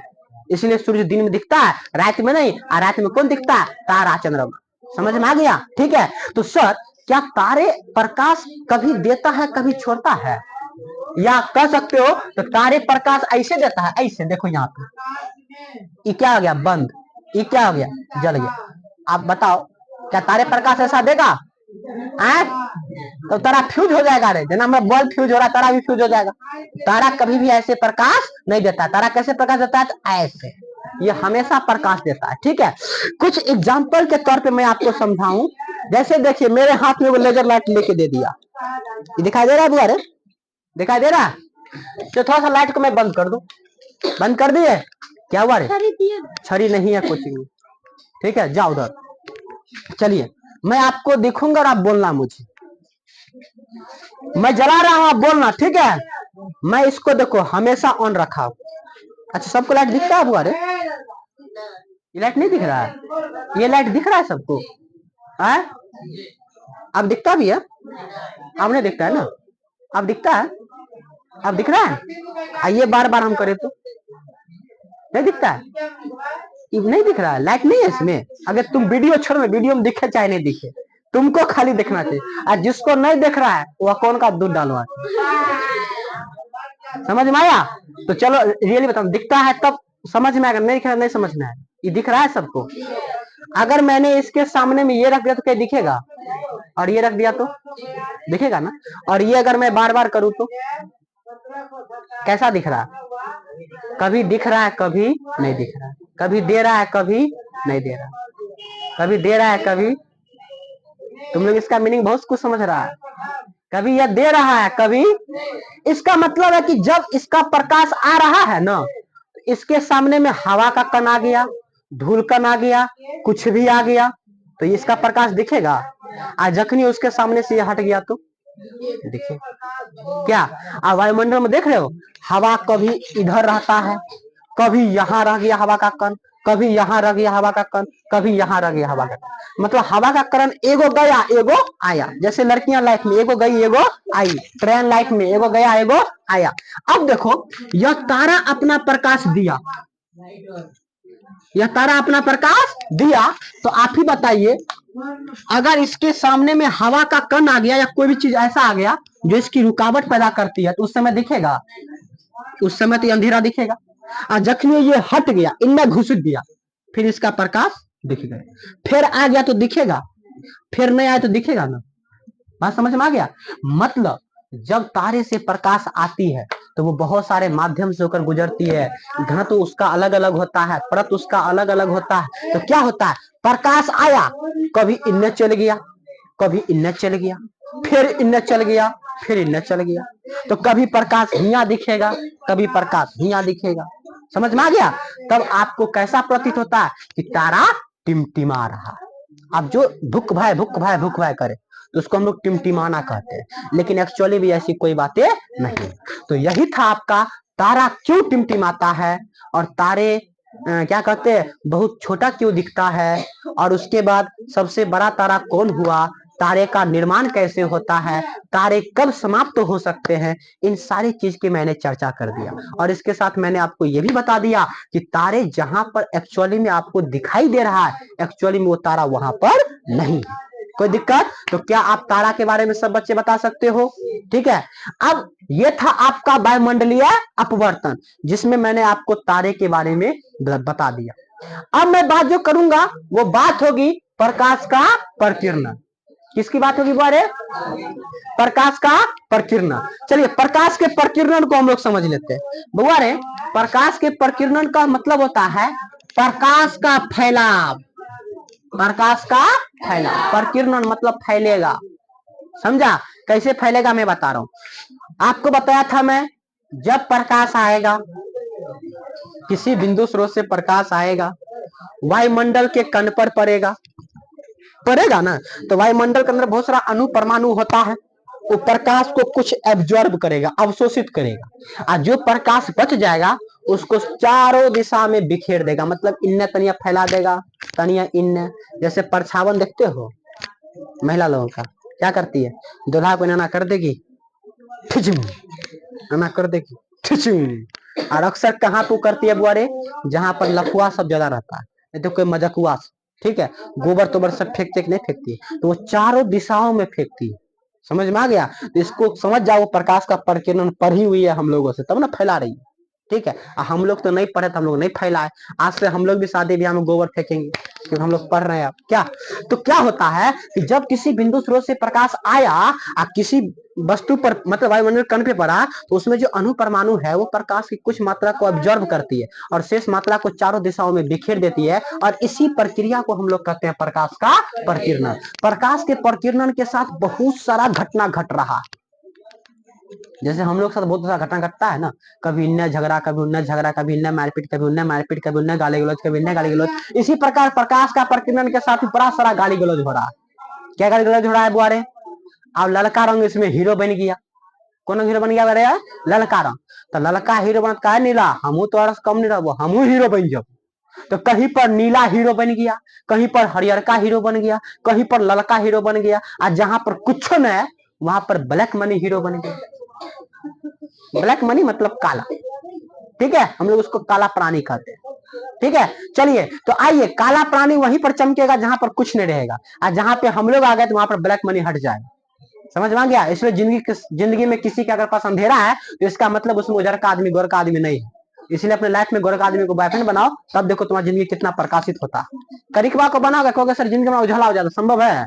इसलिए सूर्य दिन में दिखता है, रात में नहीं, और रात में कौन दिखता है, तारा चंद्रमा। समझ में आ गया। ठीक है, तो सर क्या तारे प्रकाश कभी देता है कभी छोड़ता है? या कह सकते हो तो तारे प्रकाश ऐसे देता है, ऐसे देखो यहाँ पे, ये क्या हो गया बंद, ये क्या हो गया जल गया। आप बताओ क्या तारे प्रकाश ऐसा देगा? तो तारा फ्यूज हो जाएगा रे, जना मैं बल्ब फ्यूज हो रहा है तारा भी फ्यूज हो जाएगा। तारा कभी भी ऐसे प्रकाश नहीं देता। तारा कैसे प्रकाश देता है? तो ऐसे, ये हमेशा प्रकाश देता है। ठीक है, कुछ एग्जाम्पल के तौर पे मैं आपको समझाऊं। जैसे देखिए मेरे हाथ में वो लेजर लाइट लेके दे दिया, ये दिखाई दे रहा है बुआ रे? दिखाई दे रहा है? तो थोड़ा सा लाइट को मैं बंद कर दूं, बंद कर दिए, क्या हुआ रे? छड़ी नहीं है कोचिंग में, ठीक है जाओ उधर। चलिए मैं आपको दिखूंगा और आप बोलना मुझे, मैं जला रहा हूं आप बोलना, ठीक है? मैं इसको देखो हमेशा ऑन रखा हूं। अच्छा सबको लाइट दिखता है बुआ रे? ये लाइट नहीं दिख रहा है, ये लाइट दिख रहा है सबको? है अब दिखता भी है? अब नहीं दिखता है ना? अब दिखता है? अब दिख रहा है? आइए बार बार हम करें तो नहीं दिखता है, नहीं दिख रहा है, लाइट नहीं है इसमें। अगर तुम वीडियो छोड़ो, वीडियो में दिखे चाहे नहीं दिखे, तुमको खाली देखना चाहिए। और जिसको नहीं देख रहा है वह कौन का दूध डालवा, समझ में आया? तो चलो रियली बताओ, दिखता है तब समझ में आएगा, नहीं दिख रहा नहीं समझ में आएगा। ये दिख रहा है सबको? अगर मैंने इसके सामने में ये रख दिया तो क्या दिखेगा? और ये रख दिया तो दिखेगा ना? और ये अगर मैं बार बार करूं तो कैसा दिख रहा है? कभी दिख रहा है कभी नहीं दिख रहा है, कभी दे रहा है कभी नहीं दे रहा, कभी दे रहा है कभी, तुम लोग इसका मीनिंग बहुत कुछ समझ रहा है। कभी यह दे रहा है कभी, इसका मतलब है कि जब इसका प्रकाश आ रहा है ना, इसके सामने में हवा का कण आ गया, धूल कण आ गया, कुछ भी आ गया तो इसका प्रकाश दिखेगा। आज जखनी उसके सामने से ये हट गया तो देखिए क्या आप वायुमंडल में देख रहे हो, हवा कभी इधर रहता है, कभी यहाँ रह गया हवा का कण, कभी यहाँ रह गया हवा का कण, कभी यहाँ रह गया हवा का कण। मतलब हवा का कण एगो गया एगो आया, जैसे लड़कियां लाइफ में एगो गई एगो आई, ट्रेन लाइफ में एगो गया एगो आया। अब देखो यह तारा अपना प्रकाश दिया, यह तारा अपना प्रकाश दिया, तो आप ही बताइए अगर इसके सामने में हवा का कण आ गया या कोई भी चीज ऐसा आ गया जो इसकी रुकावट पैदा करती है तो उस समय दिखेगा? उस समय तो अंधेरा दिखेगा। और जखनी ये हट गया, इनमें घुस गया, फिर इसका प्रकाश दिख गया, फिर आ गया तो दिखेगा, फिर नहीं आया तो दिखेगा ना। बात समझ में आ गया? मतलब जब तारे से प्रकाश आती है तो वो बहुत सारे माध्यम से होकर गुजरती है, घनत्व तो उसका अलग अलग होता है, परत उसका अलग अलग होता है। तो क्या होता है, प्रकाश आया कभी इनने चल गया, कभी इनने चल गया, फिर इनने चल गया, फिर इनने चल गया, तो कभी प्रकाश हिया दिखेगा, कभी प्रकाश हिया दिखेगा। समझ में आ गया? तब आपको कैसा प्रतीत होता है कि तारा टिमटिमा रहा। अब जो भुक भाई करे तो उसको हम लोग टिमटिमाना कहते हैं, लेकिन एक्चुअली भी ऐसी कोई बातें नहीं। तो यही था आपका तारा क्यों टिमटिमाता है, और तारे क्या कहते हैं बहुत छोटा क्यों दिखता है, और उसके बाद सबसे बड़ा तारा कौन हुआ, तारे का निर्माण कैसे होता है, तारे कब समाप्त हो सकते हैं, इन सारी चीज की मैंने चर्चा कर दिया। और इसके साथ मैंने आपको यह भी बता दिया कि तारे जहां पर एक्चुअली में आपको दिखाई दे रहा है, एक्चुअली में वो तारा वहां पर नहीं है। कोई दिक्कत? तो क्या आप तारा के बारे में सब बच्चे बता सकते हो? ठीक है, अब ये था आपका वायुमंडलीय अपवर्तन, जिसमें मैंने आपको तारे के बारे में बता दिया। अब मैं बात जो करूंगा वो बात होगी प्रकाश का प्रकीर्णन। किसकी बात होगी बारे? प्रकाश का प्रकीर्णन। चलिए प्रकाश के प्रकीर्णन को हम लोग समझ लेते हैं। बुआ रे, प्रकाश के प्रकीर्णन का मतलब होता है प्रकाश का फैलाव। प्रकाश का फैलाव, प्रकीर्णन मतलब फैलेगा। समझा? कैसे फैलेगा मैं बता रहा हूं। आपको बताया था मैं, जब प्रकाश आएगा, किसी बिंदु स्रोत से प्रकाश आएगा, वायुमंडल के कण पर पड़ेगा, पड़ेगा ना, तो वायुमंडल के अंदर बहुत सारा अणु परमाणु होता है, वो प्रकाश को कुछ एब्जॉर्ब करेगा, अवशोषित करेगा, और जो प्रकाश बच जाएगा उसको चारों दिशा में बिखेर देगा। मतलब इन्ने तनिया फैला देगा, तनिया इन्ने। जैसे परछावन देखते हो महिला लोगों का, क्या करती है, दूल्हा को नाना कर देगी, नाना कर देगी, और अक्सर कहाँ पे करती है बुआरे? जहां पर लफुआ सब ज्यादा रहता है, नहीं तो कोई मजकुआ ठीक है, गोबर तोबर सब फेंकते कि नहीं फेंकती है, तो वो चारों दिशाओं में फेंकती है। समझ में आ गया? तो इसको समझ जाओ, प्रकाश का प्रकीर्णन पढ़ी हुई है हम लोगों से, तब ना फैला रही है। ठीक है, हम लोग तो नहीं पढ़े, तो हम लोग नहीं फैलाए। आज से हम लोग भी शादी ब्याह में गोबर फेंकेंगे, क्योंकि हम लोग पढ़ रहे हैं अब क्या। तो क्या होता है कि जब किसी बिंदु स्रोत से प्रकाश आया, किसी वस्तु पर मतलब वायुमंडल कण पे पड़ा, तो उसमें जो अणु परमाणु है वो प्रकाश की कुछ मात्रा को ऑब्जर्व करती है और शेष मात्रा को चारों दिशाओं में बिखेर देती है, और इसी प्रक्रिया को हम लोग कहते हैं प्रकाश का प्रकीर्णन। प्रकाश के प्रकीर्णन के साथ बहुत सारा घटना घट रहा है। जैसे हम लोग साथ बहुत सारा घटना घटता है ना, कभी इन्ने झगड़ा, कभी उन्ने झगड़ा, कभी इन्ने मारपीट, कभी उन्ने मारपीट, कभी उन्ने गाली गलौज, कभी इन्ने गाली गलौज। इसी प्रकार प्रकाश का प्रकीर्णन के साथ बड़ा सारा गाली गलौज हो रहा है। क्या गाली गलौज हो रहा है बुआरे? अब ललका रंग इसमें हीरो बन गया। कौन हीरो बन गया बड़े? ललका रंग। तो ललका हीरो बनत का नीला, हमू तो कम नहीं रहो, हमू हीरो बन जाओ। तो कहीं पर नीला हीरो बन गया, कहीं पर हरियर का हीरो बन गया, कहीं पर ललका हीरो बन गया, और जहां पर कुछ न है वहां पर ब्लैक मनी हीरो बन गया। ब्लैक मनी मतलब काला। ठीक है, हम लोग उसको काला प्राणी कहते हैं। ठीक है, चलिए तो आइए, काला प्राणी वहीं पर चमकेगा जहां पर कुछ नहीं रहेगा, और जहां पे हम लोग आ गए तो वहां पर ब्लैक मनी हट जाएगा। समझ में आ गया? इसलिए जिंदगी में किसी के अगर पास अंधेरा है तो इसका मतलब उसमें उजर का आदमी गोर का आदमी नहीं है। इसलिए अपने लाइफ में गोर का आदमी को बॉयफ्रेंड बनाओ, तब देखो तुम्हारी जिंदगी कितना प्रकाशित होता है। करिकबा को बनाओगे, कहोगे सर जिंदगी में उजाला हो जाता, संभव है?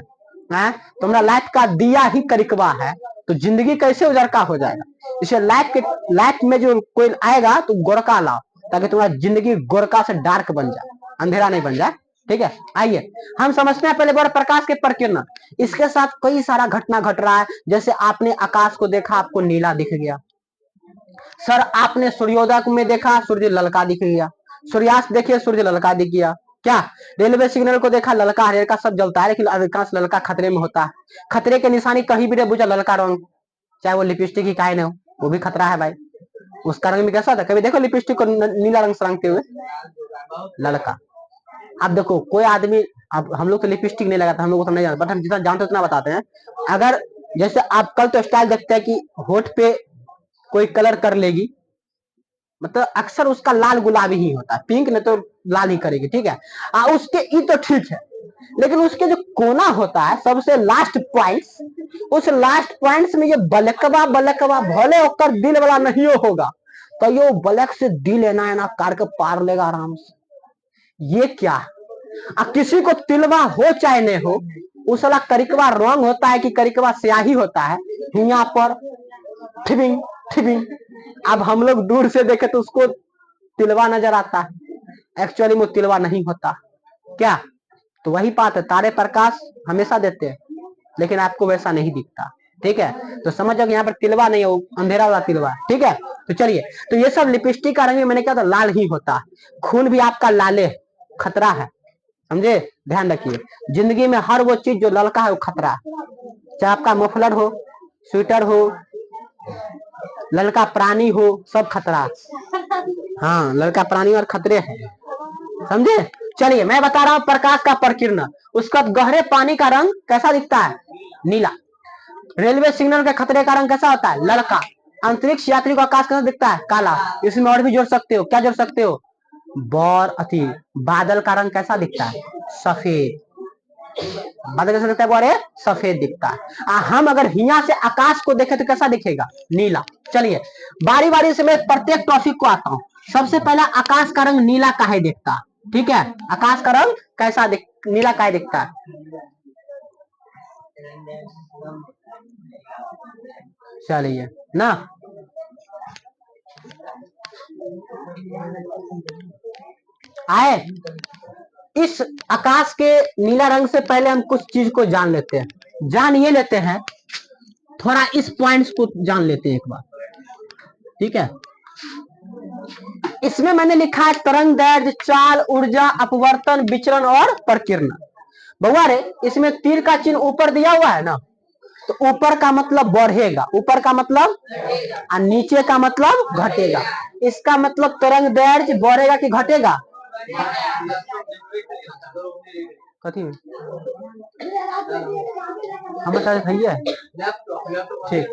तुम्हारा लाइफ का दिया ही करिकबा है, तो जिंदगी कैसे उजर का हो जाएगा? इसलिए लाइफ में जो कोई आएगा तो गोरका लाओ, ताकि तुम्हारी जिंदगी गोरका से डार्क बन जाए, अंधेरा नहीं बन जाए। ठीक है, आइए हम समझते हैं पहले बार प्रकाश के प्रकीर्णन। इसके साथ कई सारा घटना घट रहा है। जैसे आपने आकाश को देखा, आपको नीला दिख गया। सर आपने सूर्योदय में देखा, सूर्य ललका दिख गया। सूर्यास्त देखिए, सूर्य ललका दिख गया। क्या? रेलवे सिग्नल को देखा, ललका हरियर का सब जलता है, लेकिन अधिकांश ललका खतरे में होता है। खतरे के निशानी कहीं भी बुझा ललका रंग, चाहे वो लिपस्टिक ही काहे न हो, वो भी खतरा है भाई। उसका रंग भी कैसा था? कभी देखो लिपस्टिक को नीला रंग से रंगते हुए? ललका। अब देखो कोई आदमी, अब हम लोग तो लिपस्टिक नहीं लगाते, हम लोग को तो नहीं जानते, बट हम जितना जानते उतना बताते हैं। अगर जैसे आप कल तो स्टाइल देखते हैं कि होठ पे कोई कलर कर लेगी, मतलब अक्सर उसका लाल गुलाबी ही होता है, पिंक नहीं तो लाल ही करेगी। ठीक है, उसके ई तो ठीक है, लेकिन उसके जो कोना होता है सबसे लास्ट पॉइंट्स, उस लास्ट पॉइंट्स में ये बलकवा बलकवा भले होकर दिल वाला नहीं होगा, तो ये ब्लैक से दिल है ना कार के पार लेगा आराम से। ये क्या? अब किसी को तिलवा हो चाहे नहीं हो, उस वाला करिकवा रंग होता है कि करिकवा स्याही होता है, यहाँ पर ठिबिंग ठिबिंग। अब हम लोग दूर से देखे तो उसको तिलवा नजर आता है, एक्चुअली वो तिलवा नहीं होता। क्या? तो वही बात है, तारे प्रकाश हमेशा देते हैं, लेकिन आपको वैसा नहीं दिखता। ठीक है, तो समझ जाओ यहाँ पर तिलवा नहीं हो, अंधेरा वाला तिलवा। ठीक है, तो चलिए, तो ये सब लिपस्टिक का रंग मैंने कहा था लाल ही होता है। खून भी आपका लाले, खतरा है, समझे? ध्यान रखिए, जिंदगी में हर वो चीज जो ललका है वो खतरा है। चाहे आपका मफलर हो, स्वेटर हो, ललका प्राणी हो, सब खतरा। हाँ, ललका प्राणी और खतरे हैं, समझे? चलिए मैं बता रहा हूं प्रकाश का प्रकीर्णन। उसका गहरे पानी का रंग कैसा दिखता है? नीला। रेलवे सिग्नल के खतरे का रंग कैसा होता है? ललका। अंतरिक्ष यात्री को आकाश कैसा दिखता है? काला। इसमें और भी जोड़ सकते हो, क्या जोड़ सकते हो? बादल का रंग कैसा दिखता है? सफेद। बादल कैसा दिखता है बोरे? सफेद दिखता है। हम अगर हिया से आकाश को देखें तो कैसा दिखेगा? नीला। चलिए बारी बारी से मैं प्रत्येक टॉपिक को आता हूँ। सबसे पहला, आकाश का रंग नीला काहे दिखता? ठीक है, आकाश का रंग कैसा नीला काहे दिखता है? चलिए ना, आए इस आकाश के नीला रंग से पहले हम कुछ चीज को जान लेते हैं। जान ये लेते हैं, थोड़ा इस पॉइंट्स को जान लेते हैं एक बार। ठीक है, इसमें मैंने लिखा है तरंग दैर्ध्य, चाल, ऊर्जा, अपवर्तन, विचरण और प्रकीर्णन। बउआ रे, इसमें तीर का चिन्ह ऊपर दिया हुआ है ना, तो ऊपर का मतलब बढ़ेगा, ऊपर का मतलब, और नीचे का मतलब घटेगा। इसका मतलब तरंग दैर्ध्य बढ़ेगा कि घटेगा? कथी में हम बता भैया, ठीक।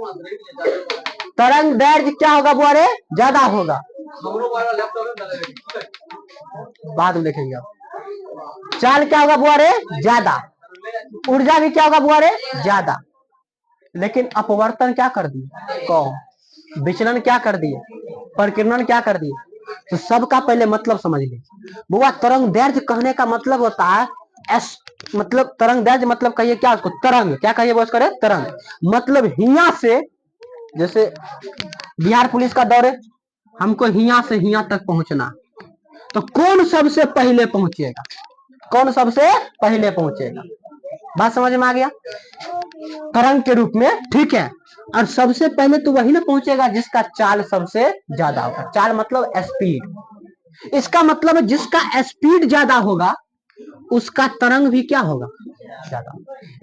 तरंग दैर्ध्य क्या होगा बुआरे? ज्यादा होगा, बाद में देखेंगे आप। चाल क्या होगा बुआ रे? ज्यादा। ऊर्जा भी क्या होगा बुआ रे? ज्यादा। लेकिन अपवर्तन क्या कर दिए? कम। विचलन क्या कर दिए? परिकीर्णन क्या कर दिए? तो सबका पहले मतलब समझ ले बुआ। तरंग दैर्घ्य कहने का मतलब होता है एस, मतलब तरंग दैर्घ्य मतलब कहिए क्या उसको? तरंग। क्या कहिए वो? करे तरंग। मतलब हिया से, जैसे बिहार पुलिस का दौरे, हमको हिया से हिया तक पहुंचना, तो कौन सबसे पहले पहुंचेगा? कौन सबसे पहले पहुंचेगा? बात समझ में आ गया? तरंग के रूप में, ठीक है। और सबसे पहले तो वही ना पहुंचेगा जिसका चाल सबसे ज्यादा होगा। चाल मतलब स्पीड। इसका मतलब है जिसका स्पीड ज्यादा होगा उसका तरंग भी क्या होगा? ज्यादा।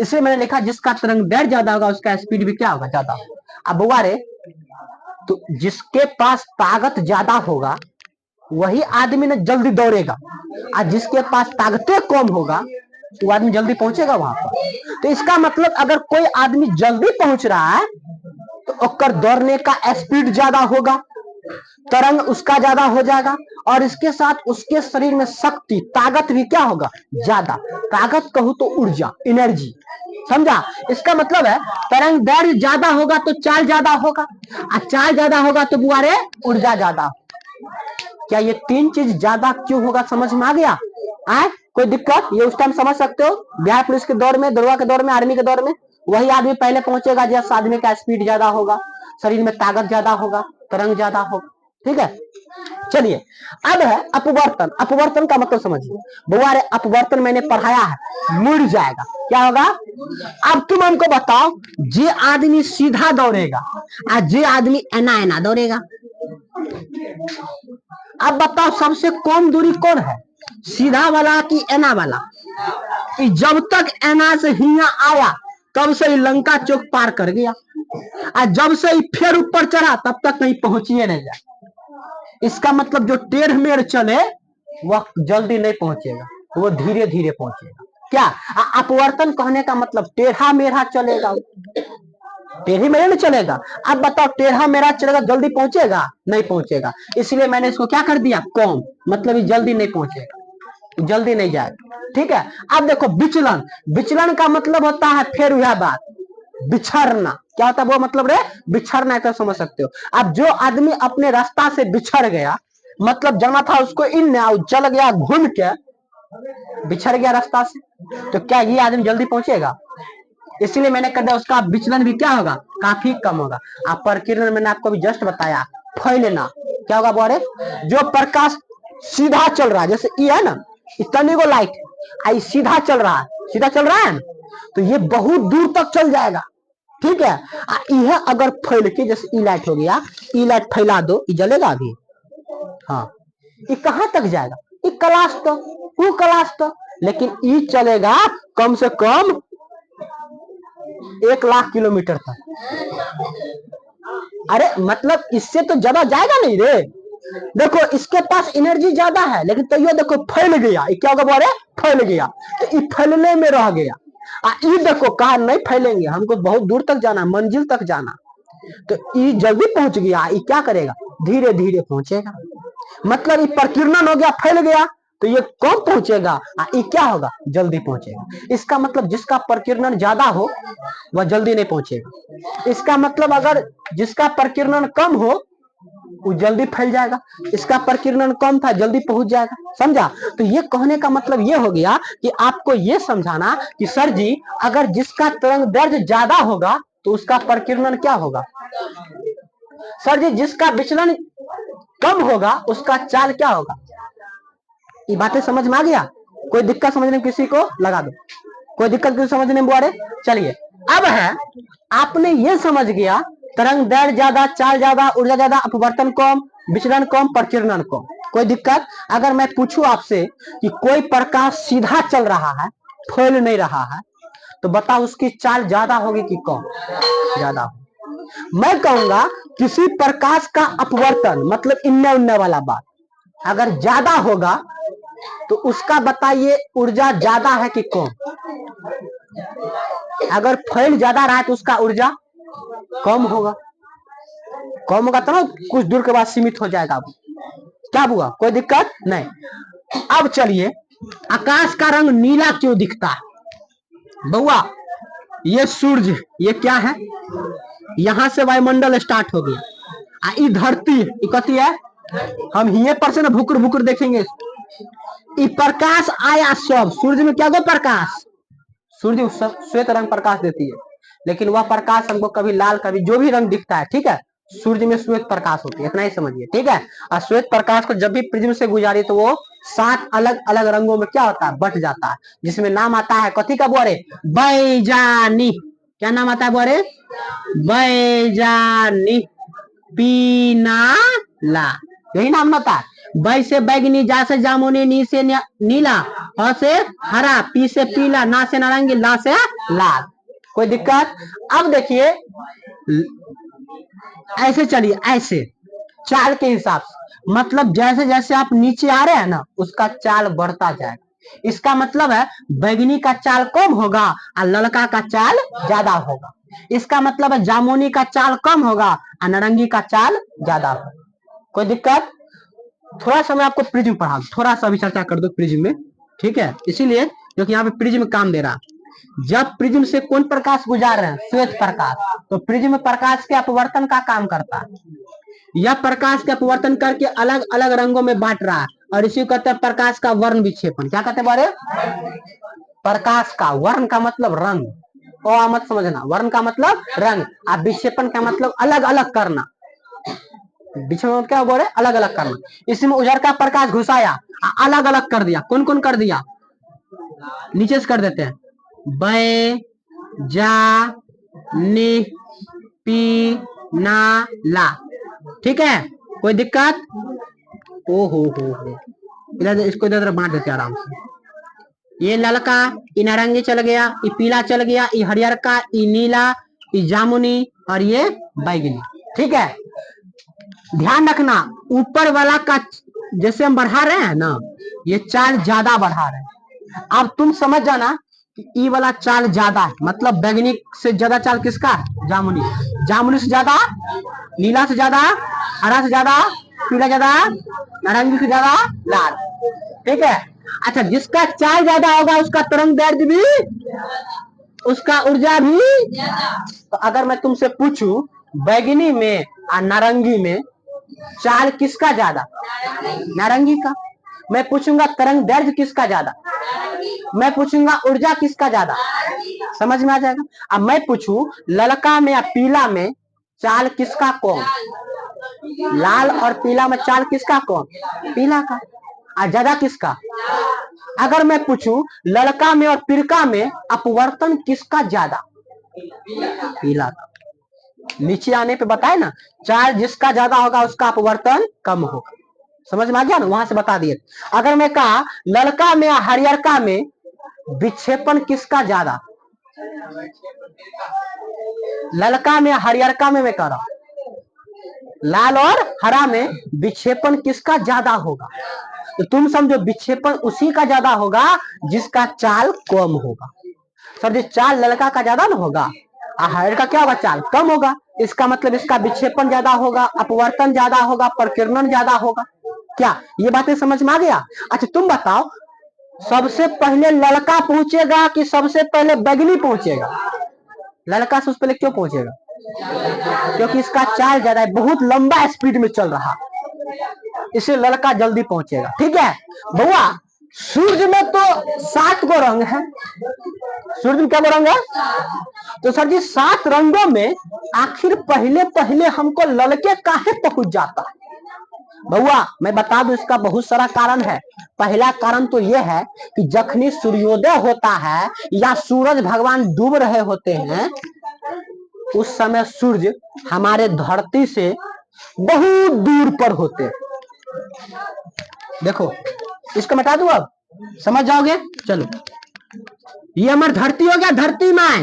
इसलिए मैंने लिखा जिसका तरंग दैर्घ्य ज्यादा होगा उसका स्पीड भी क्या होगा? ज्यादा। अब बुआ रे, तो जिसके पास ताकत ज्यादा होगा वही आदमी ने जल्दी दौड़ेगा, और जिसके पास ताकतें कम होगा वो आदमी जल्दी पहुंचेगा वहां पर। तो इसका मतलब अगर कोई आदमी जल्दी पहुंच रहा है तो ओकर दौड़ने का स्पीड ज्यादा होगा, तरंग उसका ज्यादा हो जाएगा, और इसके साथ उसके शरीर में शक्ति, ताकत भी क्या होगा? ज्यादा। ताकत कहूं तो ऊर्जा, एनर्जी। समझा? इसका मतलब है तरंग दैर्घ्य ज्यादा होगा तो चाल ज्यादा होगा, और चाल ज्यादा होगा तो बुआरे ऊर्जा ज्यादा। क्या ये तीन चीज ज्यादा क्यों होगा? समझ में आ गया? आए कोई दिक्कत? ये उस टाइम समझ सकते हो, बिहार पुलिस के दौर में, दरोगा के दौर में, आर्मी के दौर में वही आदमी पहले पहुंचेगा जिस आदमी का स्पीड ज्यादा होगा, शरीर में ताकत ज्यादा होगा, तरंग ज्यादा होगा। ठीक है, चलिए। अब है अपवर्तन। अपवर्तन का मतलब समझिए बुआ रे, अपवर्तन मैंने पढ़ाया है, मुड़ जाएगा। क्या होगा? अब तुम हमको बताओ, जे आदमी सीधा दौड़ेगा और जे आदमी एना एना दौड़ेगा, अब बताओ सबसे कम दूरी कौन है? सीधा वाला कि एना वाला? जब तक एना से हिया आया तब से ही लंका चौक पार कर गया, और जब से ही फिर ऊपर चढ़ा तब तक कहीं पहुंचिए नहीं जाए। इसका मतलब जो टेढ़ मेढ़ चले वह जल्दी नहीं पहुंचेगा, वो धीरे धीरे पहुंचेगा। क्या अपवर्तन कहने का मतलब? टेढ़ा मेढ़ा चलेगा, टेढ़ी मेढ़े में चलेगा। अब बताओ टेढ़ा मेढ़ा चलेगा जल्दी पहुंचेगा? नहीं पहुंचेगा। इसलिए मैंने इसको क्या कर दिया? कम। मतलब ये जल्दी नहीं पहुंचेगा, जल्दी नहीं जाएगा। ठीक है। अब देखो विचलन। विचलन का मतलब होता है फिर वह बात, बिछड़ना। क्या होता है वो मतलब रे? बिछड़ना है, तो समझ सकते हो। अब जो आदमी अपने रास्ता से बिछड़ गया, मतलब जाना था उसको इन चल गया घूम के, बिछड़ गया रास्ता से, तो क्या ये आदमी जल्दी पहुंचेगा? इसीलिए मैंने कर दिया उसका विचलन भी क्या होगा? काफी कम होगा। आप प्रकीर्णन मैंने आपको भी जस्ट बताया, फैलना। क्या होगा बोरे? जो प्रकाश सीधा चल रहा है, जैसे ये है ना, इतने को लाइट आई सीधा चल रहा है, सीधा चल रहा है ना, तो ये बहुत दूर तक चल जाएगा। ठीक है। यह अगर फैल के, जैसे ई लाइट हो गया, ई लाइट फैला दो, ये जलेगा अभी? हाँ। ये कहां तक जाएगा? ये क्लास तक, वो क्लास तक। लेकिन ई चलेगा कम से कम 1 लाख किलोमीटर तक। अरे मतलब इससे तो ज्यादा जाएगा नहीं रे। देखो इसके पास एनर्जी ज्यादा है, लेकिन तैयो देखो फैल गया। क्या होगा बोले? फैल गया, तो ये फैलने में रह गया। ये देखो कहा नहीं फैलेंगे, हमको बहुत दूर तक जाना, मंजिल तक जाना, तो ये जल्दी पहुंच गया। ये क्या करेगा? धीरे धीरे पहुंचेगा। मतलब ये प्रकीर्णन हो गया, फैल गया, तो ये कम पहुंचेगा, ये क्या होगा? जल्दी पहुंचेगा। इसका मतलब जिसका प्रकीर्णन ज्यादा हो वह जल्दी नहीं पहुंचेगा। इसका मतलब अगर जिसका प्रकीर्णन कम हो वो जल्दी फैल जाएगा, इसका प्रकीर्णन कम था जल्दी पहुंच जाएगा। समझा? तो ये कहने का मतलब ये हो गया कि आपको ये समझाना कि सर जी अगर जिसका तरंग दैर्घ्य ज्यादा होगा तो उसका प्रकीर्णन क्या होगा? सर जी जिसका विचलन कम होगा उसका चाल क्या होगा? ये बातें समझ में आ गया? कोई दिक्कत समझने में किसी को लगा दो, कोई दिक्कत किसी समझने में बुआरे? चलिए। अब है आपने ये समझ गया तरंग दैर्घ्य ज्यादा, चाल ज्यादा, ऊर्जा ज्यादा, अपवर्तन कम, विचलन कम, प्रकीर्णन कम। कोई दिक्कत? अगर मैं पूछूं आपसे कि कोई प्रकाश सीधा चल रहा है, फैल नहीं रहा है, तो बताओ उसकी चाल ज्यादा होगी कि कम? ज्यादा होगी। मैं कहूंगा किसी प्रकाश का अपवर्तन मतलब इन्ने उन्ने वाला बात अगर ज्यादा होगा तो उसका बताइए ऊर्जा ज्यादा है कि कम? अगर फैल ज्यादा रहा है तो उसका ऊर्जा कम होगा। कम होगा तो ना कुछ दूर के बाद सीमित हो जाएगा। क्या हुआ? कोई दिक्कत नहीं। अब चलिए आकाश का रंग नीला क्यों दिखता है बउआ? ये सूरज, ये क्या है? यहां से वायुमंडल स्टार्ट हो गया, ई धरती कथी है? हम हिये पर से ना भुकुर भुकुर देखेंगे। ई प्रकाश आया सब, सूरज में क्या गो प्रकाश? सूर्य श्वेत रंग प्रकाश देती है, लेकिन वह प्रकाश हमको कभी लाल कभी जो भी रंग दिखता है, ठीक है, सूर्य में श्वेत प्रकाश होती है, इतना ही समझिए, ठीक है। और श्वेत प्रकाश को जब भी प्रिज्म से गुजारी तो वो 7 अलग अलग रंगों में क्या होता है? बट जाता है, जिसमें नाम आता है कथी का बोरे? बैजानी। क्या नाम आता है बोरे? बैजानी पीनाला, यही नाम होता है। बै से बैगनी, जा से जामुनी, नी से नीला, ह से हरा, पी से पीला, ना से नारंगी, ला से लाल। कोई दिक्कत? अब देखिए ऐसे चलिए, ऐसे चाल के हिसाब से, मतलब जैसे जैसे आप नीचे आ रहे हैं ना उसका चाल बढ़ता जाएगा। इसका मतलब है बैगनी का चाल कम होगा और ललका का चाल ज्यादा होगा। इसका मतलब है जामुनी का चाल कम होगा और नारंगी का चाल ज्यादा होगा। कोई दिक्कत? थोड़ा सा मैं आपको प्रिज्म पढ़ा, थोड़ा सा भी चर्चा कर दो प्रिज्म में, ठीक है, इसीलिए क्योंकि यहाँ पे प्रिज्म काम दे रहा। जब प्रिज्म से कौन प्रकाश गुजार रहे हैं? श्वेत प्रकाश, तो प्रिज्म प्रकाश के अपवर्तन का काम करता है। यह प्रकाश के अपवर्तन करके अलग अलग रंगों में बांट रहा है, और इसी को कहते हैं प्रकाश का वर्ण विक्षेपण। क्या कहते हैं बारे? प्रकाश का, वर्ण का मतलब रंग, ओ मत समझना, वर्ण का मतलब रंग, और विक्षेपण का मतलब अलग अलग करना। विक्षेपण क्या बोले? अलग अलग करना। इसमें उजर का प्रकाश घुसाया, अलग अलग कर दिया। कौन कौन कर दिया? नीचे से कर देते हैं, बै जा नी पी ना ला, ठीक है। कोई दिक्कत? ओ हो इधर, इसको इधर बांट देते आराम से। ये ललका, ये नारंगी चल गया, ये पीला चल गया, ये हरियर का, ये नीला, ये जामुनी, और ये बैगनी, ठीक है। ध्यान रखना ऊपर वाला का जैसे हम बढ़ा रहे हैं ना, ये चाल ज्यादा बढ़ा रहे हैं। अब तुम समझ जाना कि ई वाला चाल ज्यादा है, मतलब बैगनी से ज्यादा चाल किसका? जामुनी। जामुनी से ज्यादा नीला, से ज्यादा हरा, से ज्यादा पीला, ज्यादा नारंगी, से ज्यादा लाल, ठीक है। अच्छा, जिसका चाल ज्यादा होगा उसका तरंग दैर्ध्य भी, उसका ऊर्जा भी। तो अगर मैं तुमसे पूछूं बैगनी में और नारंगी में चाल किसका ज्यादा? नारंगी का। मैं पूछूंगा तरंग दैर्ध्य किसका ज्यादा? मैं पूछूंगा ऊर्जा किसका ज्यादा? समझ में आ जाएगा। अब मैं पूछूं ललका में या पीला में चाल किसका कौन? लाल और पीला में चाल किसका कौन? पीला का। और ज्यादा किसका? अगर मैं पूछूं ललका में और पीला में अपवर्तन किसका ज्यादा? पीला का। नीचे आने पे बताए ना, चाल जिसका ज्यादा होगा उसका अपवर्तन कम होगा। समझ में आ गया ना? वहां से बता दिए। अगर मैं कहा ललका में या हरियरका में विक्षेपण किसका ज्यादा? ललका में हरियरका में मैं कह रहा हूं, लाल और हरा में विक्षेपण किसका ज्यादा होगा? तो तुम समझो विक्षेपण उसी का ज्यादा होगा जिसका चाल कम होगा। सर जी चाल ललका का ज्यादा ना होगा, हरियर का क्या होगा? चाल कम होगा। इसका मतलब इसका विक्षेपण ज्यादा होगा, अपवर्तन ज्यादा होगा, प्रकीर्णन ज्यादा होगा। क्या ये बातें समझ में आ गया? अच्छा तुम बताओ सबसे पहले ललका पहुंचेगा कि सबसे पहले बैगनी पहुंचेगा? ललका से उस पहले क्यों पहुंचेगा? क्योंकि इसका चाल ज्यादा है, बहुत लंबा स्पीड में चल रहा, इसलिए ललका जल्दी पहुंचेगा, ठीक है। बउआ सूर्य में तो 7 गो रंग है, सूर्य में क्या गो रंग है? तो सर जी 7 रंगों में आखिर पहले पहले हमको ललके काहे पहुंच जाता है? बउआ मैं बता दूं इसका बहुत सारा कारण है। पहला कारण तो यह है कि जखनी सूर्योदय होता है या सूरज भगवान डूब रहे होते हैं, उस समय सूर्य हमारे धरती से बहुत दूर पर होते हैं। देखो इसको मिटा दूं, अब समझ जाओगे। चलो ये हमारी धरती हो गया, धरती माए।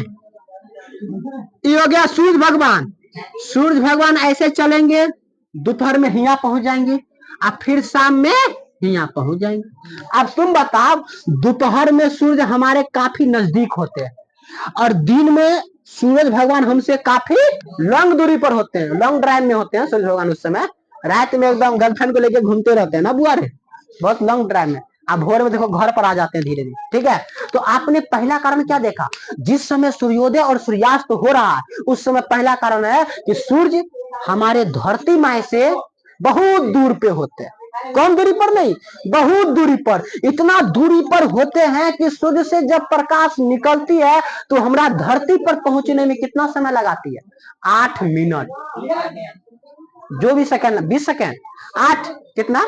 ये हो गया सूर्य भगवान। सूर्य भगवान ऐसे चलेंगे, दोपहर में हिया पहुंच जाएंगे और फिर शाम में हिया पहुंच जाएंगे। अब तुम बताओ दोपहर में सूर्य हमारे काफी नजदीक होते हैं और दिन में सूरज भगवान हमसे काफी लॉन्ग दूरी पर होते हैं, लॉन्ग ड्राइव में होते हैं सूर्य भगवान। उस समय रात में एकदम गर्लफ्रेंड को लेकर घूमते रहते हैं ना बुआ रे, बहुत लॉन्ग ड्राइव में। अब भोर में देखो घर पर आ जाते हैं धीरे धीरे, ठीक है। तो आपने पहला कारण क्या देखा, जिस समय सूर्योदय और सूर्यास्त हो रहा है उस समय पहला कारण है कि सूर्य हमारे धरती माँ से बहुत दूर पे होते हैं, कम दूरी पर नहीं, बहुत दूरी पर, इतना दूरी पर होते हैं कि सूर्य से जब प्रकाश निकलती है तो हमारा धरती पर पहुंचने में कितना समय लगाती है, 8 मिनट, जो भी सेकंड, 20 सेकंड, 8 कितना,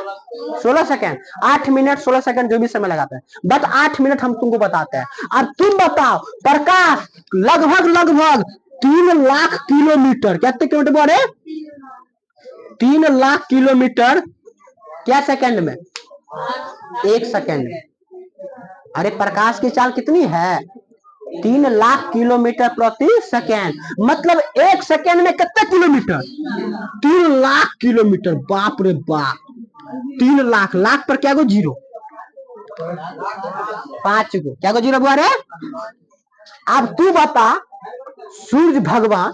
16 सेकंड, 8 मिनट 16 सेकंड जो भी समय लगाता है, बट 8 मिनट हम तुमको बताते हैं। अब तुम बताओ, प्रकाश लगभग लगभग 3 लाख किलोमीटर, कितने किलोमीटर बोल रहे, 3 लाख किलोमीटर क्या सेकंड में, 1 सेकंड में। अरे प्रकाश की चाल कितनी है, 3 लाख किलोमीटर प्रति सेकेंड, मतलब 1 सेकेंड में कितने किलोमीटर, 3 लाख किलोमीटर, बाप रे बाप, 3 लाख, लाख पर क्या गो जीरो, 5 गो, क्या गो जीरो बुआ रे। अब तू बता, सूर्य भगवान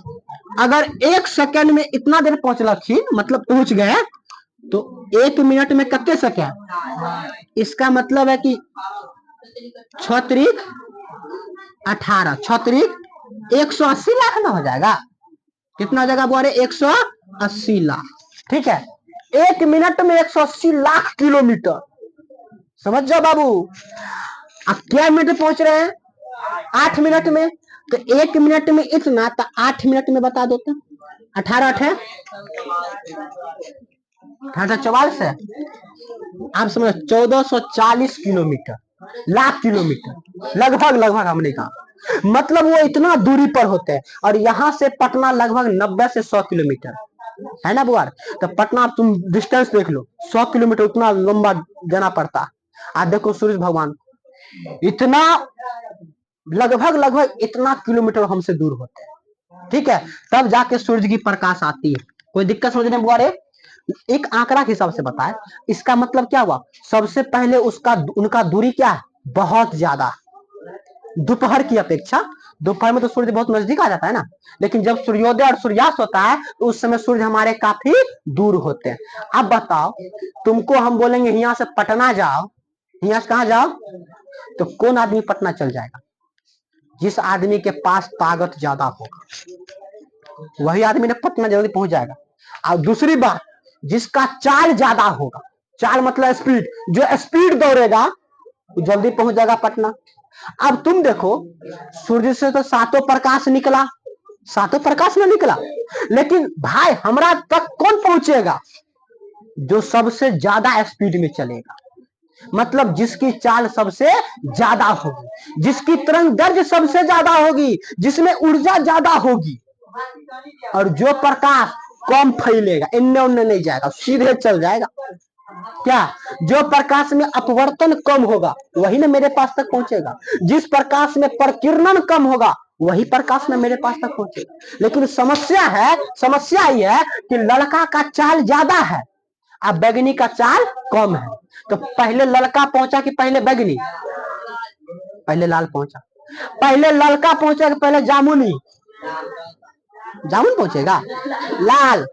अगर 1 सेकेंड में इतना देर पहुंचलखिन, मतलब पहुंच गए, तो 1 मिनट में कितने सेकेंड, इसका मतलब है कि 6×18, 6×180 लाख ना हो जाएगा, कितना हो जाएगा बोरे, 180 लाख, ठीक है। 1 मिनट में 180 लाख किलोमीटर, समझ जाओ बाबू। अब क्या मिनट में पहुंच रहे हैं, 8 मिनट में, तो 1 मिनट में इतना, तो 8 मिनट में बता दो तो, 18 है, 44 है, आप समझ, 1440 किलोमीटर, लाख किलोमीटर, लगभग लगभग हमने कहा, मतलब वो इतना दूरी पर होते हैं। और यहाँ से पटना लगभग 90 से 100 किलोमीटर है ना बुआर, तो पटना तुम डिस्टेंस देख लो, 100 किलोमीटर उतना लंबा जाना पड़ता। आज देखो सूर्य भगवान इतना लगभग लगभग इतना किलोमीटर हमसे दूर होते हैं, ठीक है, तब जाके सूर्य की प्रकाश आती है। कोई दिक्कत समझने में बुआरे, एक आंकड़ा के हिसाब से बताए, इसका मतलब क्या हुआ, सबसे पहले उसका उनका दूरी क्या है, बहुत ज्यादा, दोपहर की अपेक्षा, दोपहर में तो सूर्य बहुत नजदीक आ जाता है ना, लेकिन जब सूर्योदय और सूर्यास्त होता है तो उस समय सूर्य हमारे काफी दूर होते हैं। अब बताओ, तुमको हम बोलेंगे यहाँ से पटना जाओ, यहाँ से कहाँ जाओ, तो कौन आदमी पटना चल जाएगा, जिस आदमी के पास ताकत ज्यादा होगा वही आदमी ने पटना जल्दी पहुंच जाएगा। और दूसरी बात, जिसका चाल ज्यादा होगा, चाल मतलब स्पीड, जो स्पीड दौड़ेगा वो जल्दी पहुंच जाएगा पटना। अब तुम देखो, सूर्य से तो सातों प्रकाश निकला, सातों प्रकाश में निकला, लेकिन भाई हमरा तक कौन पहुंचेगा, जो सबसे ज्यादा स्पीड में चलेगा, मतलब जिसकी चाल सबसे ज्यादा होगी, जिसकी तरंग दैर्घ्य सबसे ज्यादा होगी, जिसमें ऊर्जा ज्यादा होगी, और जो प्रकाश कम फैलेगा, इन्ने उन्ने नहीं जाएगा, सीधे चल जाएगा। क्या, जो प्रकाश में अपवर्तन कम होगा वही ना मेरे पास तक पहुंचेगा, जिस प्रकाश में प्रकीर्णन कम होगा वही प्रकाश में मेरे पास तक पहुंचेगा। लेकिन समस्या ये है कि लड़का का चाल ज्यादा है अब बैगनी का चाल कम है, तो पहले लड़का पहुंचा कि पहले बैगनी, पहले लाल पहुंचा, पहले लड़का पहुंचा कि पहले जामुनी, जामुन पहुंचेगा, लाल,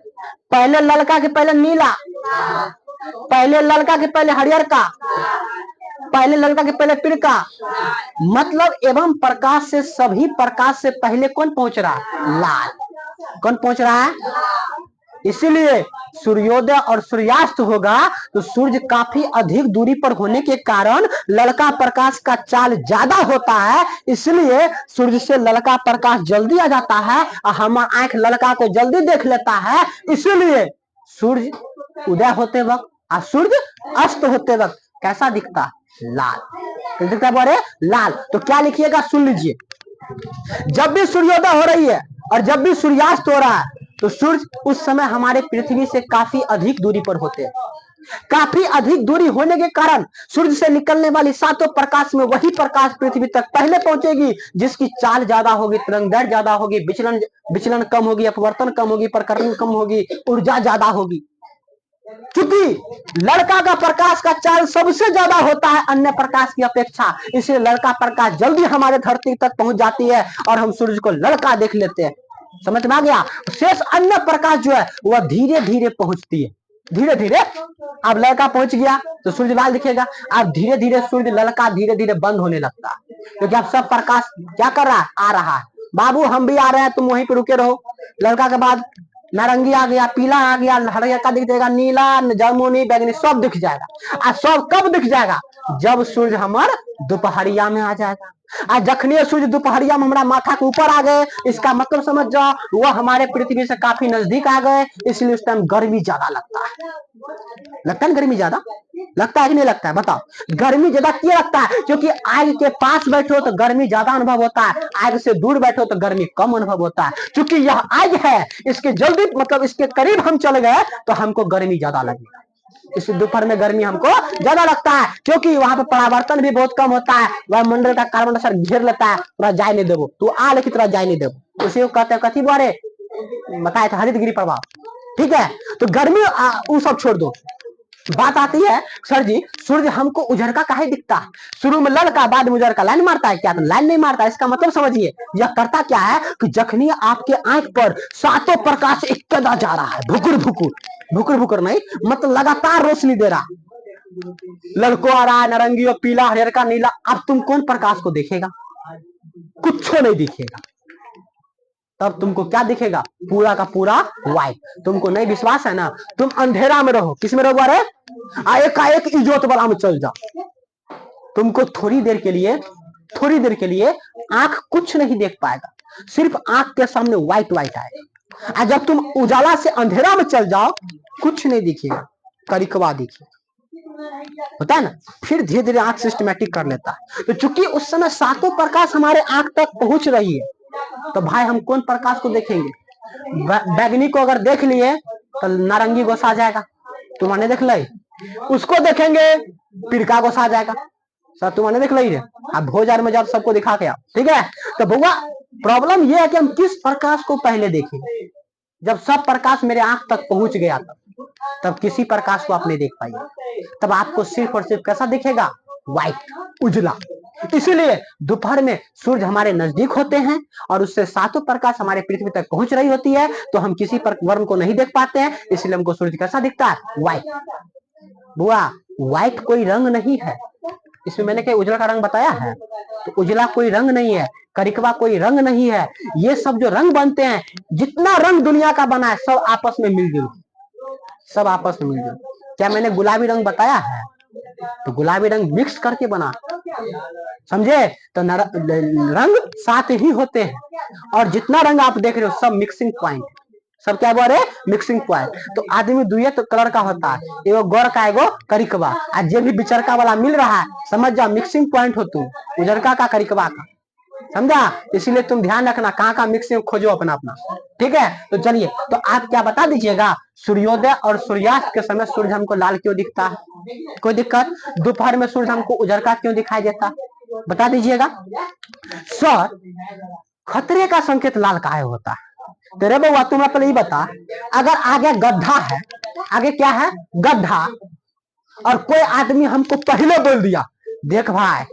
पहले लड़का के पहले नीला, पहले लड़का के पहले हरियर का, पहले लड़का के पहले पिरका, मतलब एवं प्रकाश से, सभी प्रकाश से पहले कौन पहुंच रहा है, लाल, कौन पहुंच रहा है। इसीलिए सूर्योदय और सूर्यास्त होगा तो सूर्य काफी अधिक दूरी पर होने के कारण ललका प्रकाश का चाल ज्यादा होता है, इसलिए सूर्य से ललका प्रकाश जल्दी आ जाता है और हमारा आंख ललका को जल्दी देख लेता है। इसीलिए सूर्य उदय होते वक्त और सूर्य अस्त होते वक्त कैसा दिखता है, लाल, तो दिखता बोले लाल। तो क्या लिखिएगा, सुन लीजिए, जब भी सूर्योदय हो रही है और जब भी सूर्यास्त हो रहा है तो सूर्य उस समय हमारे पृथ्वी से काफी अधिक दूरी पर होते हैं। काफी अधिक दूरी होने के कारण सूर्य से निकलने वाली सातों प्रकाश में वही प्रकाश पृथ्वी तक पहले पहुंचेगी, जिसकी चाल ज्यादा होगी, तरंगदैर्घ्य ज्यादा होगी, विचलन कम होगी, अपवर्तन कम होगी, प्रकरण कम होगी, ऊर्जा ज्यादा होगी। क्योंकि लड़का का प्रकाश का चाल सबसे ज्यादा होता है अन्य प्रकाश की अपेक्षा, इसलिए लड़का प्रकाश जल्दी हमारे धरती तक पहुंच जाती है और हम सूर्य को लड़का देख लेते हैं। समझ में आ गया। शेष अन्य प्रकाश जो है वह धीरे धीरे पहुंचती है। धीरे धीरे अब लड़का पहुंच गया तो सूर्य लाल दिखेगा। अब धीरे धीरे सूर्य लड़का धीरे धीरे बंद होने लगता है, क्योंकि अब सब प्रकाश क्या कर रहा है, आ रहा है। बाबू हम भी आ रहे हैं, तुम वहीं पे रुके रहो। लड़का के बाद नारंगी आ गया, पीला आ गया, हरियर का दिख जाएगा, नीला, जामुनी, बैगनी सब दिख जाएगा। और सब कब दिख जाएगा, जब सूर्य हमार दोपहरिया में आ जाएगा। आज जखनी सूर्य दोपहरिया में हमारा माथा के ऊपर आ गए, इसका मतलब समझ जाओ वो हमारे पृथ्वी से काफी नजदीक आ गए, इसलिए उस टाइम गर्मी ज्यादा लगता है। लगता है गर्मी ज्यादा लगता है कि नहीं लगता है, बताओ। गर्मी ज्यादा क्यों लगता है, क्योंकि आग के पास बैठो तो गर्मी ज्यादा अनुभव होता है, आग से दूर बैठो तो गर्मी कम अनुभव होता है। क्योंकि यह आग है, इसके जल्दी मतलब इसके करीब हम चले गए तो हमको गर्मी ज्यादा लगेगा। इस दोपहर में गर्मी हमको ज्यादा लगता है, क्योंकि वहां पे परावर्तन भी बहुत कम होता है, वह मंडल का कार्बन डाइऑक्साइड घेर लेता है, पूरा जाए नहीं देवो, तू आ लेकिन तरह जाए नहीं देवो, उसी को कहते हैं कथी बारे बताए थे, हरित गृह प्रभाव। ठीक है, तो गर्मी वो सब छोड़ दो। बात आती है सर जी सूर्य हमको उजरका काहे दिखता है, शुरू में लड़का बाद में उजरका लाइन मारता है क्या, तो लाइन नहीं मारता। इसका मतलब समझिए यह करता क्या है कि जखनी आपके आंख पर सातों प्रकाश इकदा जा रहा है, भुकुर भुकुर, भुकुर भुकुर नहीं मतलब लगातार रोशनी दे रहा, लड़को आ रहा है नारंगी और पीला, हरियर का, नीला। अब तुम कौन प्रकाश को देखेगा, कुछ नहीं दिखेगा। तब तुमको क्या दिखेगा, पूरा का पूरा व्हाइट। तुमको नहीं विश्वास है ना, तुम अंधेरा में रहो, किस में रहो, अरे एक इजोत वाला में चल जाओ। तुमको थोड़ी देर के लिए आंख कुछ नहीं देख पाएगा, सिर्फ आंख के सामने व्हाइट व्हाइट आएगा। और जब तुम उजाला से अंधेरा में चल जाओ कुछ नहीं दिखेगा, करिकवा दिखेगा, होता है ना। फिर धीरे धीरे आंख सिस्टमैटिक कर लेता है। तो चूंकि उस समय सातों प्रकाश हमारे आंख तक पहुंच रही है, तो भाई हम कौन प्रकाश को देखेंगे। बैगनी को अगर देख लिए तो नारंगी गोसा आ जाएगा, तुम्हारे देख ली, उसको देखेंगे पिरका गोसा आ जाएगा। सर तुम्हारे देख ली रे, अब भोजन में जब सबको दिखा के आओ, ठीक है। तो भैया प्रॉब्लम यह है कि हम किस प्रकाश को पहले देखेंगे। जब सब प्रकाश मेरे आंख तक पहुंच गया तब किसी प्रकाश को आप नहीं देख पाइए, तब आपको सिर्फ और सिर्फ कैसा दिखेगा, व्हाइट, उजला। इसीलिए दोपहर में सूर्य हमारे नजदीक होते हैं और उससे सातों प्रकाश हमारे पृथ्वी तक पहुंच रही होती है, तो हम किसी वर्ण को नहीं देख पाते हैं, इसलिए हमको सूर्य कैसा दिखता है, व्हाइट। बुआ व्हाइट कोई रंग नहीं है, इसमें मैंने क्या उजला का रंग बताया है, तो उजला कोई रंग नहीं है, करिकवा कोई रंग नहीं है। ये सब जो रंग बनते हैं, जितना रंग दुनिया का बना है सब आपस में मिलजुल, सब आपस में मिलजुल। क्या मैंने गुलाबी रंग बताया है, तो गुलाबी रंग मिक्स करके बना, समझे। तो रंग साथ ही होते हैं, और जितना रंग आप देख रहे हो सब मिक्सिंग पॉइंट, सब क्या बोल रहे, मिक्सिंग पॉइंट। तो आदमी दुए तो कलर का होता है, एगो गौर का एगो करिकवा, आज जे भी बिचरका वाला मिल रहा है समझ जाओ मिक्सिंग पॉइंट हो तुम, उजरका का करिकवा का, समझा। इसीलिए तुम ध्यान रखना कहाँ का मिक्सिंग खोजो अपना अपना, ठीक है। तो चलिए, तो आप क्या बता दीजिएगा, सूर्योदय और सूर्यास्त के समय सूर्य हमको लाल क्यों दिखता है, कोई दिक्कत। दोपहर में सूर्य हमको उजरका क्यों दिखाई देता, बता दीजिएगा। सर खतरे का संकेत लाल काहे होता है, तेरे बउआ तुम पहले ही बता। अगर आगे गड्ढा है, आगे क्या है, गड्ढा, और कोई आदमी हमको पहले बोल दिया देख भाई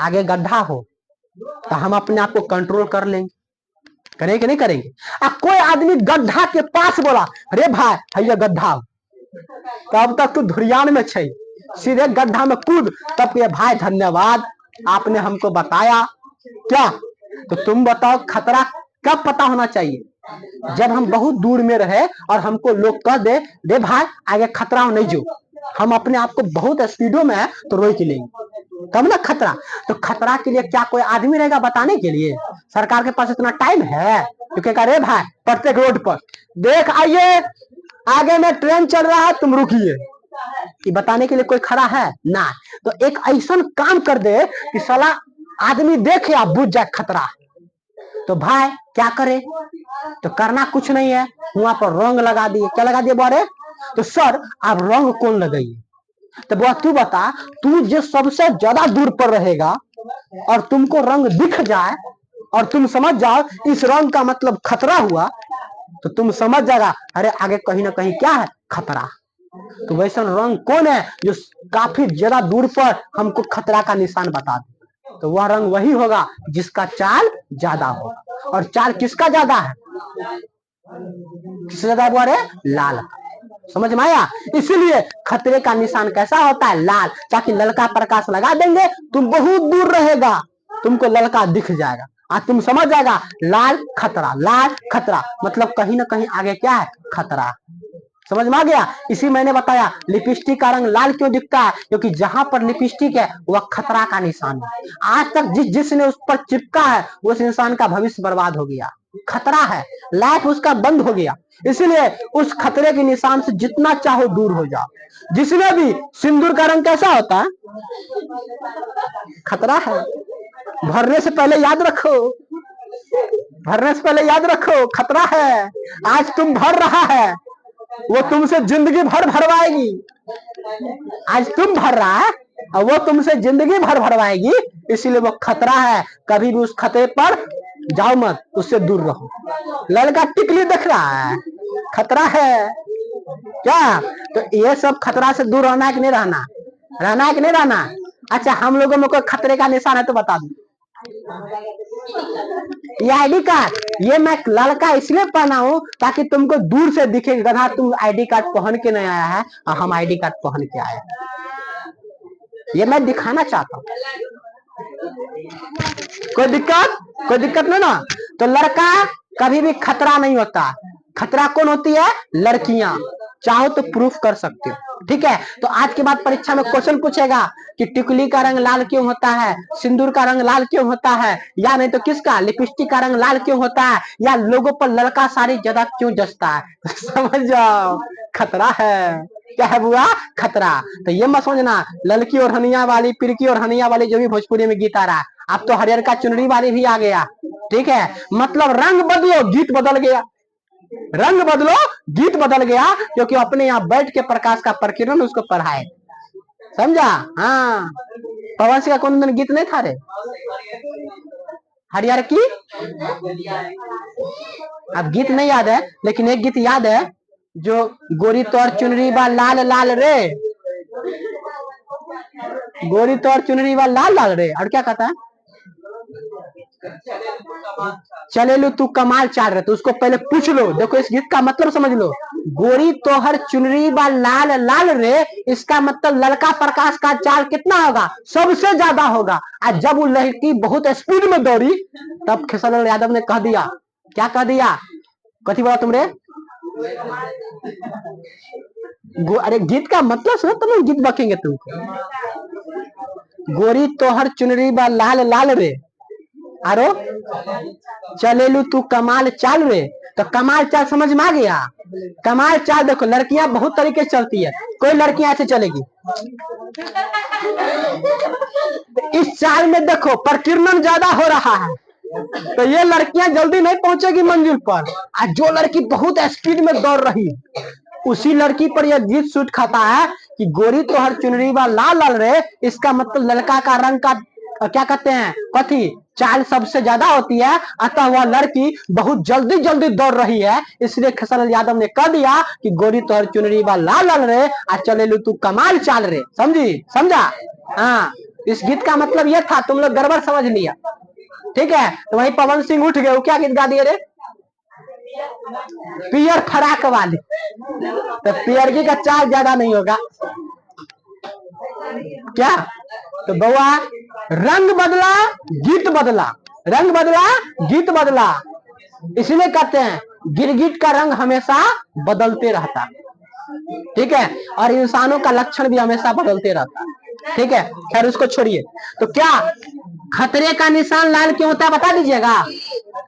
आगे गड्ढा हो, तो हम अपने आप को कंट्रोल कर लेंगे, करेंगे कि नहीं करेंगे। कोई आदमी गड्ढा के पास बोला अरे भाई भैया गड्ढा हो, तब तक तू धुरियान में छे, सीधे गड्ढा में कूद, तब ये भाई धन्यवाद आपने हमको बताया क्या। तो तुम बताओ खतरा कब पता होना चाहिए, जब हम बहुत दूर में रहे और हमको लोग कह दे भाई आगे खतरा नहीं जो, हम अपने आप को बहुत स्पीडो में है तो रोक लेंगे, तब ना खतरा। तो खतरा के लिए क्या कोई आदमी रहेगा बताने के लिए, सरकार के पास इतना टाइम है तो क्या करे भाई प्रत्येक रोड पर देख आइए आगे में ट्रेन चल रहा है तुम रुकिए, कि बताने के लिए कोई खड़ा है ना। तो एक ऐसा काम कर दे कि साला आदमी देखे आप बुझ जाए खतरा, तो भाई क्या करे, तो करना कुछ नहीं है, वहां पर रंग लगा दिए, क्या लगा दिए बोरे। तो सर आप रंग कौन लगाइए, तो बुआ तू बता, तू जो सबसे ज्यादा दूर पर रहेगा और तुमको रंग दिख जाए और तुम समझ जाओ इस रंग का मतलब खतरा हुआ, तो तुम समझ जाएगा अरे आगे कहीं ना कहीं क्या है, खतरा। तो वैसा रंग कौन है जो काफी ज्यादा दूर पर हमको खतरा का निशान बता दे, तो वह रंग वही होगा जिसका चाल ज्यादा होगा। और चाल किसका ज्यादा है, किसका ज्यादा हुआ रे, लाल। समझ में आया? इसीलिए खतरे का निशान कैसा होता है? लाल, ताकि ललका प्रकाश लगा देंगे तुम बहुत दूर रहेगा, तुमको ललका दिख जाएगा, आज तुम समझ जाएगा लाल खतरा मतलब कहीं ना कहीं आगे क्या है? खतरा। समझ में आ गया? इसी मैंने बताया लिपस्टिक का रंग लाल क्यों दिखता है, क्योंकि जहां पर लिपस्टिक है वह खतरा का निशान है। आज तक जिसने उस पर चिपका है उस इंसान का भविष्य बर्बाद हो गया, खतरा है, लाइफ उसका बंद हो गया। इसलिए उस खतरे के निशान से जितना चाहो दूर हो जाओ। जिसमें भी सिंदूर का रंग कैसा होता है? खतरा है। भरने से पहले याद रखो, भरने से पहले याद रखो खतरा है। आज तुम भर रहा है वो तुमसे जिंदगी भर भरवाएगी। आज तुम भर रहा है और वो तुमसे जिंदगी भर भरवाएगी, इसीलिए वो खतरा है। कभी भी उस खतरे पर जाओ मत, उससे दूर रहो। लड़का टिकली देख रहा है, खतरा है क्या? तो ये सब खतरा से दूर रहना है कि नहीं रहना? रहना है कि नहीं रहना? अच्छा, हम लोगों में कोई खतरे का निशान है तो बता दो। ये आईडी कार्ड, ये मैं लड़का इसलिए पहना हूं ताकि तुमको दूर से दिखेगा गधा तुम आईडी कार्ड पहन के नहीं आया है और हम आईडी कार्ड पहन के आए, ये मैं दिखाना चाहता हूं। कोई दिक्कत नहीं ना? तो लड़का कभी भी खतरा नहीं होता। खतरा कौन होती है? लड़कियां। चाहो तो प्रूफ कर सकते हो, ठीक है? तो आज के बाद परीक्षा में क्वेश्चन पूछेगा कि टिकुली का रंग लाल क्यों होता है, सिंदूर का रंग लाल क्यों होता है, या नहीं तो किसका लिपस्टिक का रंग लाल क्यों होता है, या लोगों पर लड़का साड़ी ज्यादा क्यों जचता है। समझ जाओ खतरा है। क्या है बुआ? खतरा। तो ये मत समझना ललकी और हनिया वाली, पिरकी और हनिया वाली जो भी भोजपुरी में गीत आ रहा है, अब तो हरियर का चुनरी वाली भी आ गया, ठीक है? मतलब रंग बदलो गीत बदल गया, रंग बदलो गीत बदल गया, क्योंकि अपने यहाँ बैठ के प्रकाश का प्रकीर्णन उसको पढ़ाए। समझा? हाँ, पवन सिंह का कौन दिन गीत नहीं था रे हरियर की? अब गीत नहीं याद है, लेकिन एक गीत याद है जो गोरी तोर चुनरी बा लाल लाल रे, गोरी तोर चुनरी बा लाल लाल रे, और क्या कहता है? चले लो तू कमाल चाल रहे, तो उसको पहले पूछ लो। देखो इस गीत का मतलब समझ लो, गोरी तोहर चुनरी बा लाल लाल रे, इसका मतलब लड़का प्रकाश का चाल कितना होगा? सबसे ज्यादा होगा। आज जब वो लड़की बहुत स्पीड में दौड़ी तब खेसारी यादव ने कह दिया, क्या कह दिया? कथी बोला तुमरे? अरे गीत का मतलब सुनो, तुम गीत बकेंगे तुमको। गोरी तोहर चुनरी बा लाल लाल रे, आरो चलेलू तू कमाल चाल रे। तो कमाल चाल समझ में आ गया? कमाल चाल देखो लड़कियां बहुत तरीके से चलती है, कोई लड़कियां ऐसे चलेगी, इस चाल में देखो प्रकीर्णन ज्यादा हो रहा है, तो ये लड़कियां जल्दी नहीं पहुंचेगी मंजिल पर। आज जो लड़की बहुत स्पीड में दौड़ रही है उसी लड़की पर यह गीत सूट खाता है कि गोरी तो हर चुनरी बा लाल लाल रे, इसका मतलब लड़का का रंग का क्या कहते हैं, कथी चाल सबसे ज्यादा होती है, अतः वह लड़की बहुत जल्दी जल्दी दौड़ रही है। इसलिए खेसारी यादव ने कह दिया कि गोरी तोहर चुनरी बा लाल लाल रे, आ चले लू तू कमाल चाल रे। समझी? समझा? हाँ, इस गीत का मतलब यह था, तुम लोग गड़बड़ समझ लिया, ठीक है? तो वही पवन सिंह उठ गए, वो क्या गीत गा दिए रे? पियर फराक वाली। तो पियरकी का चाल ज्यादा नहीं होगा क्या? तो बउआ रंग बदला गीत बदला, रंग बदला गीत बदला, इसलिए कहते हैं गिरगिट का रंग हमेशा बदलते रहता, ठीक है? और इंसानों का लक्षण भी हमेशा बदलते रहता, ठीक है? खैर उसको छोड़िए। तो क्या खतरे का निशान लाल क्यों होता है बता दीजिएगा?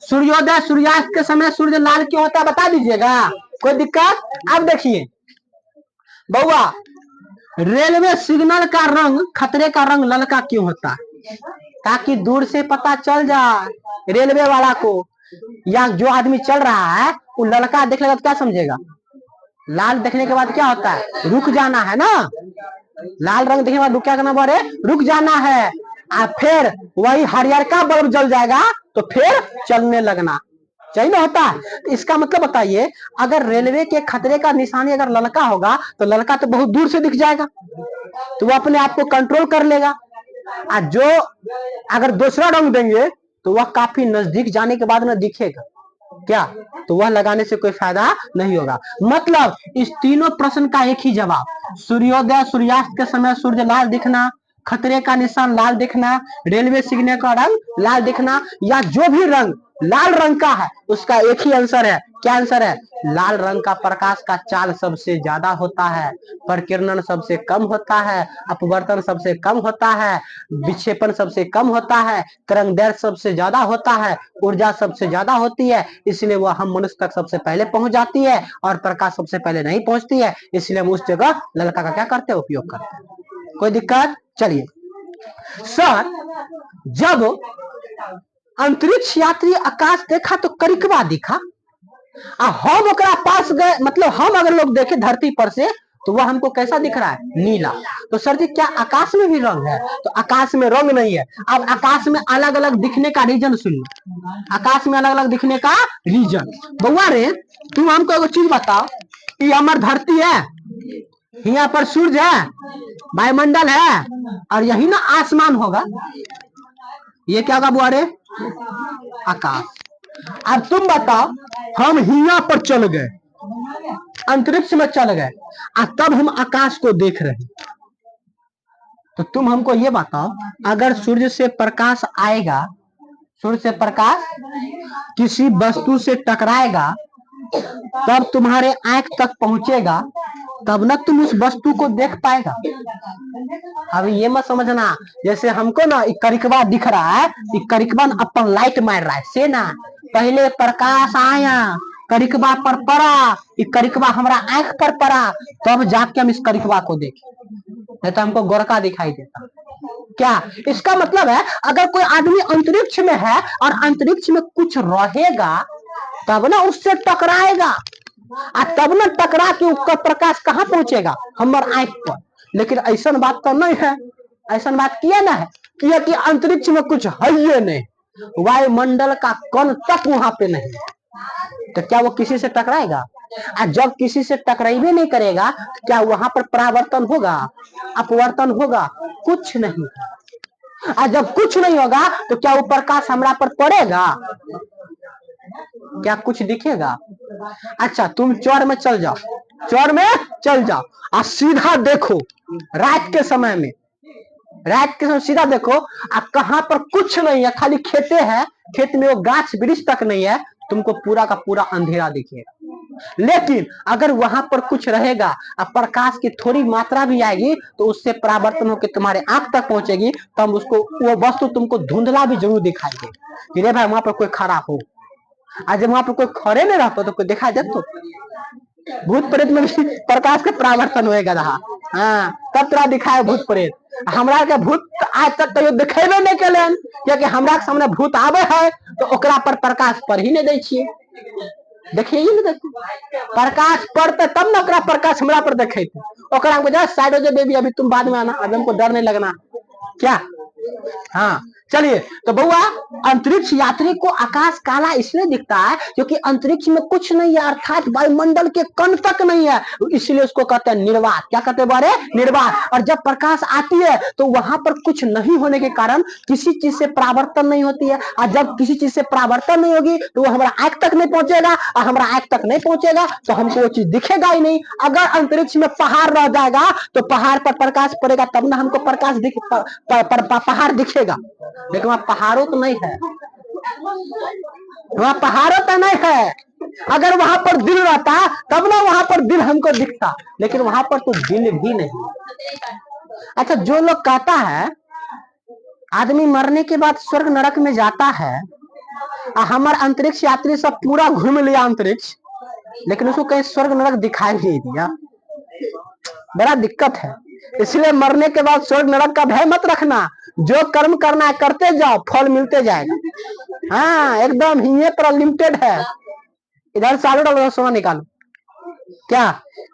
सूर्योदय सूर्यास्त के समय सूर्य लाल क्यों होता है बता दीजिएगा? कोई दिक्कत? अब देखिए बउआ, रेलवे सिग्नल का रंग, खतरे का रंग ललका क्यों होता है? ताकि दूर से पता चल जाए रेलवे वाला को, या जो आदमी चल रहा है वो ललका देख लेगा तो क्या समझेगा? लाल देखने के बाद क्या होता है? रुक जाना है ना, लाल रंग देखने के बाद क्या करना पड़े? रुक जाना है। फिर वही हरियर का बल्ब जल जाएगा तो फिर चलने लगना चाहिए ना, होता है। इसका मतलब बताइए, अगर रेलवे के खतरे का निशानी अगर ललका होगा तो ललका तो बहुत दूर से दिख जाएगा, तो वो अपने आप को कंट्रोल कर लेगा। और जो अगर दूसरा रंग देंगे तो वह काफी नजदीक जाने के बाद में दिखेगा, क्या तो वह लगाने से कोई फायदा नहीं होगा। मतलब इस तीनों प्रश्न का एक ही जवाब, सूर्योदय सूर्यास्त के समय सूर्य लाल दिखना, खतरे का निशान लाल दिखना, रेलवे सिग्नल का रंग लाल दिखना, या जो भी रंग लाल रंग का है उसका एक ही आंसर है। क्या आंसर है? लाल रंग का प्रकाश का चाल सबसे ज्यादा होता है, प्रकीर्णन सबसे कम होता है, अपवर्तन सबसे कम होता है, विक्षेपण सबसे कम होता है, तरंग दैर्घ्य सबसे ज्यादा होता है, ऊर्जा सबसे ज्यादा होती है, इसलिए वह हम मनुष्य तक सबसे पहले पहुंच जाती है और प्रकाश सबसे पहले नहीं पहुंचती है, इसलिए हम उस जगह ललका का क्या करते हैं? उपयोग करते हैं। कोई दिक्कत? चलिए सर, जब अंतरिक्ष यात्री आकाश देखा तो करिकबा दिखा, हम ओकरा पास गए, मतलब हम अगर लोग देखे धरती पर से तो वह हमको कैसा दिख रहा है? नीला। तो सर जी क्या आकाश में भी रंग है? तो आकाश में रंग नहीं है। अब आकाश में अलग अलग दिखने का रीजन सुन लो, आकाश में अलग अलग दिखने का रीजन। बउआ रे तुम हमको एगो चीज बताओ, ये हमार धरती है, यहाँ पर सूर्य है, वायुमंडल है, और यही ना आसमान होगा, ये क्या होगा बुआ रे? आकाश। अब तुम बताओ, हम हिया पर चल गए, अंतरिक्ष में चल गए, और तब हम आकाश को देख रहे हैं, तो तुम हमको ये बताओ, अगर सूर्य से प्रकाश आएगा, सूर्य से प्रकाश किसी वस्तु से टकराएगा, तब तुम्हारे आंख तक पहुंचेगा, तब ना तुम उस वस्तु को देख पाएगा। अब ये मत समझना जैसे हमको ना एक करिकबा दिख रहा है, एक करिकबा अपन लाइट मार रहा है से ना, पहले प्रकाश आया, करिकबा पर पड़ा, एक करिकबा हमारा आंख पर पड़ा, तब जाके हम इस करिकबा को देखें, नहीं तो हमको गोरका दिखाई देता। क्या इसका मतलब है? अगर कोई आदमी अंतरिक्ष में है और अंतरिक्ष में कुछ रहेगा, तब ना उससे टकराएगा, और तब ना टकरा के उसका प्रकाश कहाँ पहुंचेगा? हमारे आंख पर। लेकिन ऐसा बात तो नहीं है, ऐसा बात किया ना है कि अंतरिक्ष में कुछ है ही नहीं, वायुमंडल का कण तक वहां पे नहीं, तो क्या वो किसी से टकराएगा? और जब किसी से टकराइबे नहीं करेगा, क्या वहां पर परावर्तन होगा, अपवर्तन होगा? कुछ नहीं। और जब कुछ नहीं होगा तो क्या वो प्रकाश हमरा पर पड़ेगा? क्या कुछ दिखेगा? अच्छा तुम चौर में चल जाओ, चौर में चल जाओ और सीधा देखो, रात के समय में, रात के समय सीधा देखो, और कहां पर कुछ नहीं है, खाली खेते हैं, खेत में वो गाछ वृक्ष तक नहीं है, तुमको पूरा का पूरा अंधेरा दिखेगा। लेकिन अगर वहां पर कुछ रहेगा और प्रकाश की थोड़ी मात्रा भी आएगी, तो उससे परावर्तन होकर तुम्हारे आंख तक पहुंचेगी, तब उसको वो वस्तु तुमको धुंधला भी जरूर दिखाई देगी। रे भाई वहां पर कोई खड़ा हो, आज जब वहां पर कोई खड़े नहीं रहता तो कोई दिखाई देता? भूत प्रेत में भी प्रकाश का परावर्तन होएगा रहा, हाँ तब तोरा दिखाए भूत प्रेत। हमरा के भूत आज तक कहियो देखेबे नहीं केलन, क्योंकि हमरा के सामने भूत आवे है तो ओकरा पर प्रकाश पर ही नहीं दै छियै। देखिए ही नहीं, प्रकाश पड़ते तब ना ओकरा प्रकाश हमरा पर देखे, ओकरा हमको जा साइड हो जा बेबी, अभी तुम बाद में आना, अभी हमको डर नहीं लगना। क्या? हाँ चलिए, तो बउआ अंतरिक्ष यात्री को आकाश काला इसलिए दिखता है क्योंकि अंतरिक्ष में कुछ नहीं है, अर्थात वायुमंडल के कण तक नहीं है, इसलिए उसको कहते हैं निर्वात। क्या कहते हैं बारे? निर्वात। और जब प्रकाश आती है तो वहां पर कुछ नहीं होने के कारण किसी चीज से परावर्तन नहीं होती है, और जब किसी चीज से परावर्तन नहीं होगी तो वो हमारा आंख तक नहीं पहुंचेगा, और हमारा आंख तक नहीं पहुंचेगा तो हमको वो चीज दिखेगा ही नहीं। अगर अंतरिक्ष में पहाड़ रह जाएगा तो पहाड़ पर प्रकाश पड़ेगा, तब ना हमको प्रकाश पहाड़ दिखेगा, लेकिन वहां पहाड़ों तो नहीं है, वहां पहाड़ों तो नहीं है। अगर वहां पर दिल रहता तब ना वहां पर दिल हमको दिखता, लेकिन वहां पर तो दिल भी नहीं। अच्छा जो लोग कहता है आदमी मरने के बाद स्वर्ग नरक में जाता है, हमारे अंतरिक्ष यात्री सब पूरा घूम लिया अंतरिक्ष, लेकिन उसको कहीं स्वर्ग नरक दिखाई नहीं दिया, बड़ा दिक्कत है। इसलिए मरने के बाद स्वर्ग नरक का भय मत रखना, जो कर्म करना है करते जाओ, फल मिलते जाएगा। हाँ एकदम ही पर अनलिमिटेड है। इधर से $1 सोना निकालो। क्या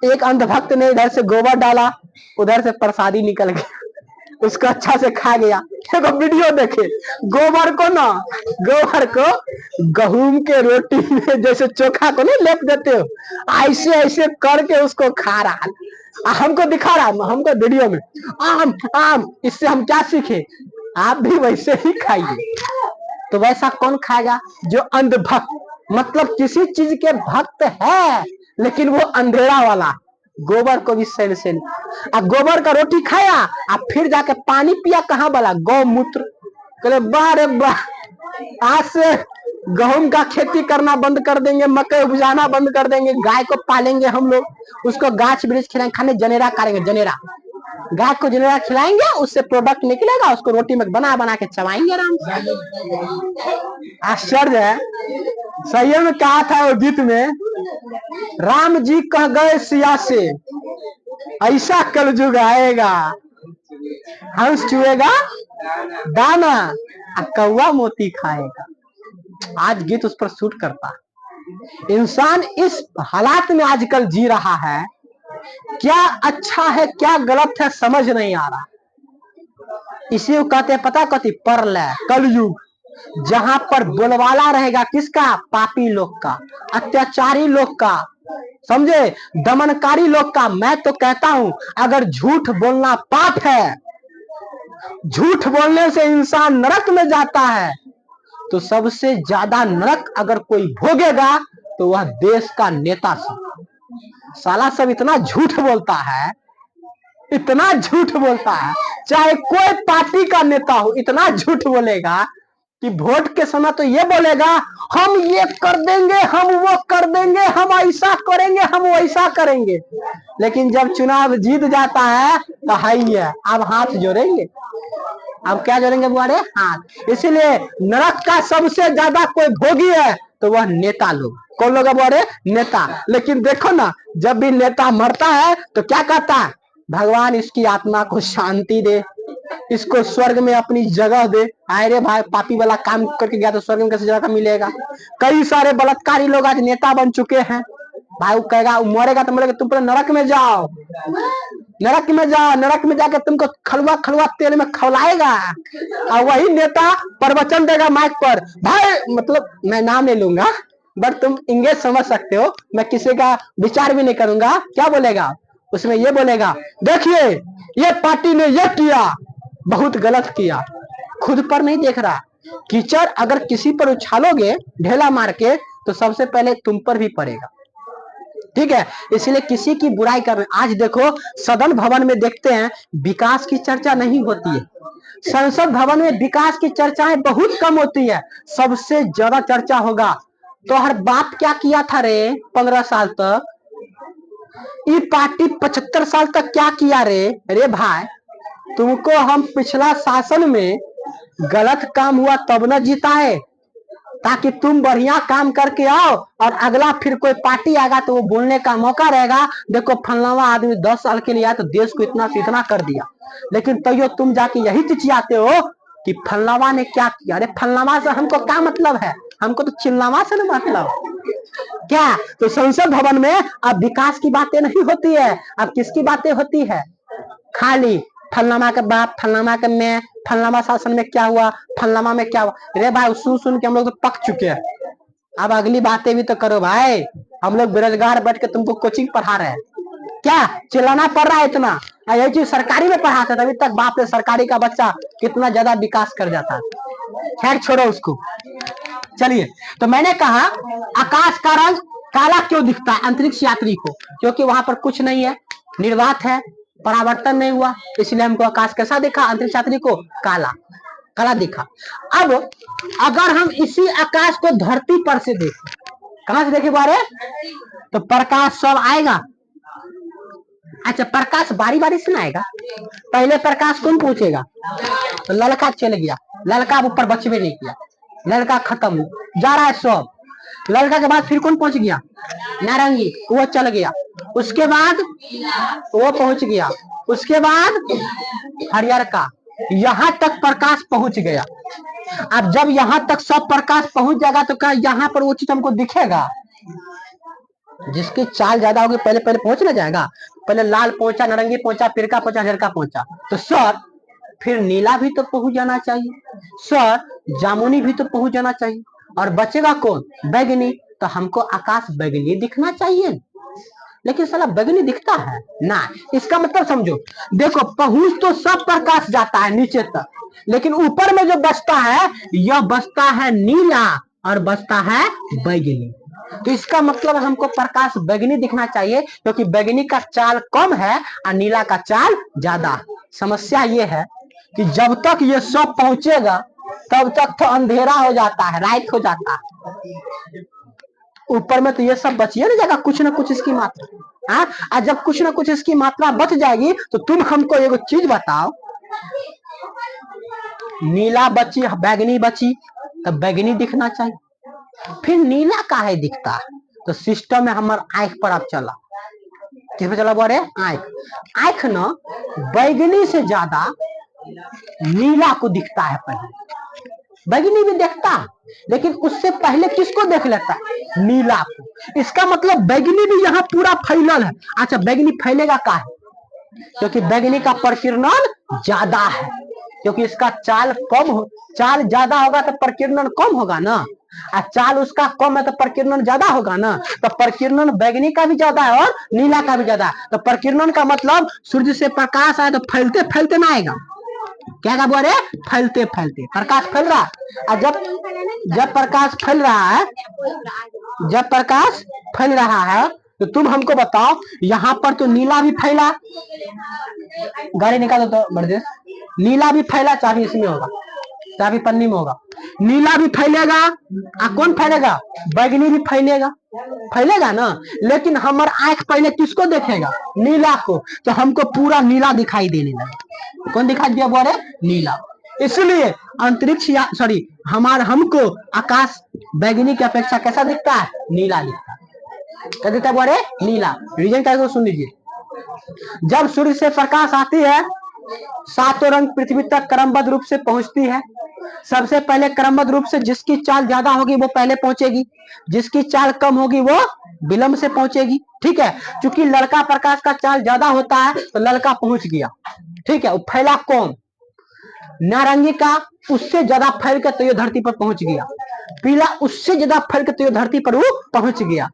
एक अंधभक्त ने इधर से गोबर डाला, उधर से प्रसादी निकल गया, उसको अच्छा से खा गया। देखो वीडियो देखे, गोबर को ना, गोबर को गेहूं के रोटी में जैसे चोखा को नहीं लेप देते हो, ऐसे ऐसे करके उसको खा रहा, हमको दिखा रहा, हमको वीडियो में आम आम। इससे हम क्या सीखे? आप भी वैसे ही खाइए। तो वैसा कौन खाएगा? जो अंधभक्त, मतलब किसी चीज के भक्त है लेकिन वो अंधेरा वाला। गोबर को भी सैन से अब गोबर का रोटी खाया, अब फिर जाके पानी पिया कहाँ वाला, गौमूत्र। कहले वाह रे वाह, आज से गेहूं का खेती करना बंद कर देंगे, मकई उपजाना बंद कर देंगे, गाय को पालेंगे हम लोग, उसको गाछ वृक्ष खिलाएंगे, खाने जनेरा करेंगे, जनेरा गाय को जनेरा खिलाएंगे, उससे प्रोडक्ट निकलेगा, उसको रोटी में बना बना के चबाएंगे आराम से। आश्चर्य है। सही में कहा था वो गीत में, राम जी कह गए सिया से ऐसा कलयुग आएगा, हंस चुएगा दाना कौवा मोती खाएगा। आज गीत उस पर शूट करता है। इंसान इस हालात में आजकल जी रहा है, क्या अच्छा है क्या गलत है समझ नहीं आ रहा। इसी को कहते हैं पता कथी, परलय कलयुग, जहां पर बोलवाला रहेगा किसका, पापी लोग का, अत्याचारी लोग का, समझे, दमनकारी लोग का। मैं तो कहता हूं अगर झूठ बोलना पाप है, झूठ बोलने से इंसान नरक में जाता है, तो सबसे ज्यादा नरक अगर कोई भोगेगा तो वह देश का नेता सब। साला सब इतना झूठ बोलता है, इतना झूठ बोलता है, चाहे कोई पार्टी का नेता हो, इतना झूठ बोलेगा कि वोट के समय तो ये बोलेगा हम ये कर देंगे, हम वो कर देंगे, हम ऐसा करेंगे, हम वैसा करेंगे, लेकिन जब चुनाव जीत जाता है तो हाई है, अब हाथ जोड़ेंगे। अब क्या जोड़ेंगे बुआरे, हाथ। इसीलिए नरक का सबसे ज्यादा कोई भोगी है तो वह नेता लोग। कौन लोग बुआरे, नेता। लेकिन देखो ना, जब भी नेता मरता है तो क्या कहता है, भगवान इसकी आत्मा को शांति दे, इसको स्वर्ग में अपनी जगह दे। अरे भाई पापी वाला काम करके गया तो स्वर्ग में कैसे जगह मिलेगा। कई सारे बलात्कारी लोग आज नेता बन चुके हैं। भाई वो कहेगा मरेगा तो मरेगा, तुम पहले नरक में जाओ, नरक में जाओ, नरक में जाकर तुमको खलवा खलवा तेल में खवलाएगा, और वही नेता प्रवचन देगा माइक पर। भाई मतलब मैं नाम नहीं लूंगा बट तुम इंग्लिश समझ सकते हो, मैं किसी का विचार भी नहीं करूंगा। क्या बोलेगा उसमें, ये बोलेगा देखिए ये पार्टी ने ये किया, बहुत गलत किया, खुद पर नहीं देख रहा। कीचड़ अगर किसी पर उछालोगे ढेला मार के तो सबसे पहले तुम पर भी पड़ेगा, ठीक है। इसलिए किसी की बुराई कर, आज देखो सदन भवन में देखते हैं विकास की चर्चा नहीं होती है, संसद भवन में विकास की चर्चाएं बहुत कम होती है, सबसे ज्यादा चर्चा होगा तो हर बाप क्या किया था रे 15 साल तक, ये पार्टी 75 साल तक क्या किया रे। अरे भाई तुमको हम पिछला शासन में गलत काम हुआ तब न जिताए, ताकि तुम बढ़िया काम करके आओ और अगला फिर कोई पार्टी आएगा तो वो बोलने का मौका रहेगा, देखो फलनावा आदमी 10 साल के लिए आया तो देश को इतना से इतना कर दिया। लेकिन तैयो तुम जाके यही चिचियाते हो कि फलनावा ने क्या किया। अरे फलनावा से हमको क्या मतलब है, हमको तो चिल्लावा से ना मतलब क्या। तो संसद भवन में अब विकास की बातें नहीं होती है, अब किसकी बातें होती है, खाली फलनामा के बाप, फलनामा के मैं, फलनामा शासन में क्या हुआ, फलनामा में क्या हुआ। अरे भाई सुन सुन के हम लोग तो पक चुके हैं, अब अगली बातें भी तो करो भाई। हम लोग बेरोजगार बैठ के तुमको कोचिंग पढ़ा रहे हैं, क्या चिल्लाना पड़ रहा है इतना। यही चीज सरकारी में पढ़ाते तभी तक बाप रे सरकारी का बच्चा कितना ज्यादा विकास कर जाता है। खैर छोड़ो उसको, चलिए। तो मैंने कहा आकाश का रंग काला क्यों दिखता है अंतरिक्ष यात्री को, क्योंकि वहां पर कुछ नहीं है, निर्वात है, परावर्तन नहीं हुआ, इसलिए हमको आकाश कैसा दिखा, अंतरिक्ष यात्री को काला काला दिखा। अब अगर हम इसी आकाश को धरती पर से देखें, कहां से देखे बारे, तो प्रकाश सब आएगा। अच्छा प्रकाश बारी बारी से ना आएगा, पहले प्रकाश कौन पूछेगा, तो ललका चल गया, ललका ऊपर बचवे नहीं किया, ललका खत्म जा रहा है सब। ललका के बाद फिर कौन पहुंच गया, नारंगी, वो चल गया, उसके बाद वो पहुंच गया, उसके बाद हरियर का, यहां तक प्रकाश पहुंच गया। अब जब यहां तक सब प्रकाश पहुंच जाएगा तो क्या यहां पर वो चीज हमको दिखेगा, जिसकी चाल ज्यादा होगी पहले पहले पहुंच ना जाएगा। पहले लाल पहुंचा, नारंगी पहुंचा, पिरका पहुंचा, हरियर का पहुंचा, तो सर फिर नीला भी तो पहुंच जाना चाहिए, सर जामुनी भी तो पहुंच जाना चाहिए, और बचेगा कौन, बैगनी। तो हमको आकाश बैगनी दिखना चाहिए, लेकिन साला बैगनी दिखता है ना। इसका मतलब समझो, देखो पहुंच तो सब प्रकाश जाता है नीचे तक, लेकिन ऊपर में जो बचता है यह बचता है नीला, और बचता है बैगनी। तो इसका मतलब हमको प्रकाश बैगनी दिखना चाहिए, क्योंकि बैगनी का चाल कम है और नीला का चाल ज्यादा। समस्या ये है कि जब तक ये सब पहुंचेगा तब तक तो अंधेरा हो जाता है, रात हो जाता है। ऊपर में तो ये सब बचिए ना जाएगा, कुछ ना कुछ इसकी मात्रा। हाँ, और जब कुछ ना कुछ इसकी मात्रा बच जाएगी तो तुम हमको एगो चीज बताओ, नीला बची बैगनी बची, तब बैगनी दिखना चाहिए, फिर नीला काहे दिखता है? तो सिस्टम में हमारे आंख पर आप चला, किस पे चला बोरे? आंख। आंख ना बैगनी से ज्यादा नीला को दिखता है पहले। बैगनी भी देखता है, लेकिन उससे पहले किसको देख लेता है? नीला को। इसका मतलब बैगनी भी यहाँ पूरा फैलल है। अच्छा, बैगनी फैलेगा काहे? क्योंकि बैगनी का प्रकीर्णन ज्यादा है, क्योंकि इसका चाल कम हो, चाल ज्यादा होगा तो प्रकीर्णन कम होगा ना, और चाल उसका कम है तो प्रकीर्णन ज्यादा होगा ना। तो प्रकीर्णन बैगनी का भी ज्यादा है और नीला का भी ज्यादा है। तो प्रकीर्णन का मतलब सूर्य से प्रकाश आए तो फैलते फैलते ना आएगा, क्या का बोले? फैलते फैलते प्रकाश फैल रहा है। और जब प्रकाश फैल रहा है, जब प्रकाश फैल रहा है तो तुम हमको बताओ, यहाँ पर तो नीला भी फैला, गाड़ी निकालो तो बर्देश, नीला भी फैला, चाबी इसमें होगा, चाबी पन्नी में होगा, नीला भी फैलेगा। कौन फैलेगा? बैगनी भी फैलेगा, फैलेगा ना। लेकिन हमारा आंख पहले किसको देखेगा? नीला को। तो हमको पूरा नीला दिखाई देने लगा। कौन दिखाई दिया बोले? नीला। इसलिए अंतरिक्ष या सॉरी हमको आकाश बैगनी की अपेक्षा कैसा दिखता है? नीला दिखता है। क्या दिखता है बोले? नीला। रीजन क्या सुन लीजिए। जब सूर्य से प्रकाश आती है, सातों रंग पृथ्वी तक क्रमबद्ध रूप से पहुंचती है। सबसे पहले क्रमबद्ध रूप से जिसकी चाल ज्यादा होगी वो पहले पहुंचेगी, जिसकी चाल कम होगी वो विलंब से पहुंचेगी। ठीक है, क्योंकि लड़का प्रकाश का चाल ज्यादा होता है तो लड़का पहुंच गया। ठीक है, वो फैला कौन? नारंगी का उससे ज्यादा फैल के तो ये धरती पर पहुंच गया, पीला उससे ज्यादा फैल के तो ये धरती पर वो पहुंच गया,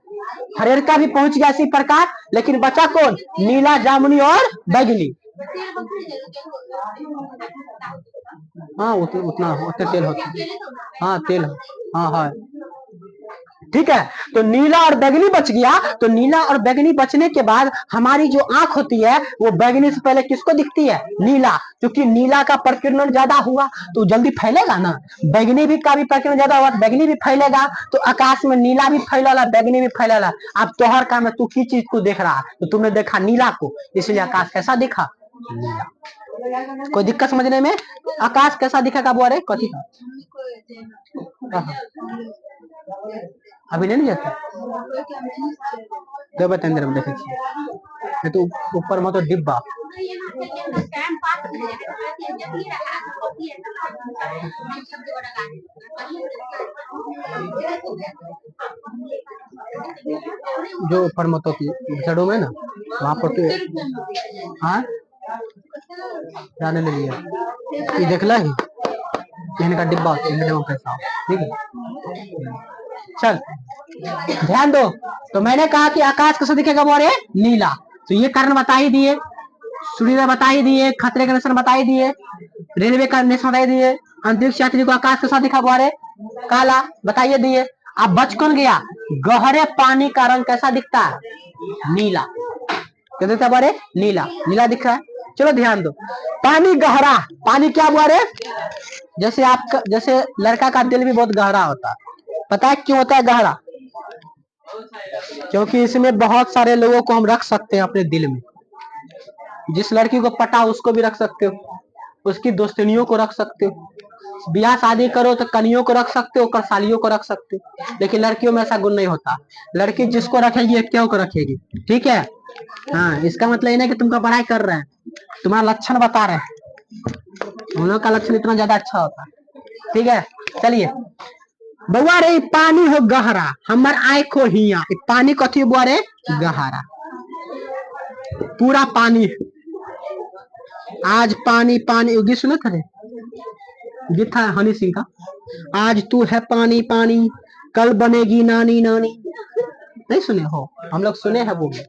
हरियर का भी पहुंच गया इसी प्रकार। लेकिन बचा कौन? नीला, जामुनी और बैगनी। हाँ उतना तेल होता है। हाँ तेल, हाँ हाँ ठीक है। तो नीला और बैगनी बच गया। तो नीला और बैगनी बचने के बाद हमारी जो आंख होती है वो बैगनी से पहले किसको दिखती है? नीला। क्योंकि नीला का प्रकीर्णन ज्यादा हुआ तो जल्दी फैलेगा ना। बैगनी भी का भी प्रकीर्णन ज्यादा हुआ तो बैगनी भी फैलेगा। तो आकाश में नीला भी फैला, बैगनी भी फैला। अब तोहर काम है, तू किस चीज को देख रहा है? तो तुमने देखा नीला को, इसलिए आकाश कैसा दिखा? नीला। कोई दिक्कत समझने में? आकाश कैसा दिखेगा बोले? कथी का? अभी नहीं जाता देव अंदर में देखे नहीं तो ऊपर में तो डिब्बा। जो ऊपर में तो जड़ों में ना वहां पर तो हाँ जाने ले लिया, ये देख ला का डिब्बा पैसा। ठीक है, चल ध्यान दो। तो मैंने कहा कि आकाश कैसा दिखेगा बोले? नीला। तो ये कारण बता ही दिए, सूर्य बता ही दिए, खतरे का निशान बता ही दिए, रेलवे का निशान बता ही दिए, अंतरिक्ष यात्री को आकाश कैसा दिखा बोले? काला, बताइए दिए। अब बच कौन गया? गहरे पानी का रंग कैसा दिखता है? नीला। क्या दिखता बोले? नीला। नीला दिख रहा है। चलो ध्यान दो, पानी गहरा, पानी क्या बोले? जैसे आप, जैसे लड़का का दिल भी बहुत गहरा होता है। पता है क्यों होता है गहरा? क्योंकि इसमें बहुत सारे लोगों को हम रख सकते हैं अपने दिल में। जिस लड़की को पटा उसको भी रख सकते हो, उसकी दोस्तनियों को रख सकते हो, ब्याह शादी करो तो कनियों को रख सकते हो, करसालियों को रख सकते हो। लेकिन लड़कियों में ऐसा गुण नहीं होता। लड़की जिसको रखेगी क्यों को रखेगी। ठीक है, हाँ इसका मतलब ये नहीं कि तुमका पढ़ाई कर रहे हैं, तुम्हारा लक्षण बता रहे हैं, उन लोग का लक्षण इतना ज्यादा अच्छा होता है। ठीक है, चलिए बउआ रे पानी हो गहरा, हमर आँख हो हिया, पानी कथी बुआ रे? गहरा, पूरा पानी। आज पानी पानी गीत सुने थे, गीत था हनी सिंह का, आज तू है पानी पानी कल बनेगी नानी नानी। नहीं सुने हो? हम लोग सुने हैं वो भी।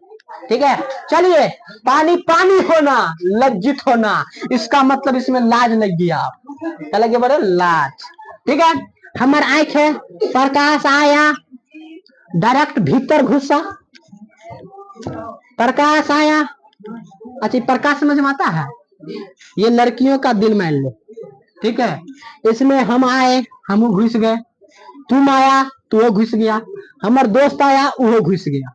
ठीक है, चलिए पानी पानी होना, लज्जित होना, इसका मतलब इसमें लाज लग गया। क्या लगे बोले? लाज। ठीक है, हमार आंख है, प्रकाश आया डायरेक्ट भीतर घुसा, प्रकाश आया। अच्छा प्रकाश समझ में आता है? ये लड़कियों का दिल मान लो, ठीक है। इसमें हम आए, हम घुस गए, तुम आया तो घुस गया, हमार दोस्त आया वो घुस गया।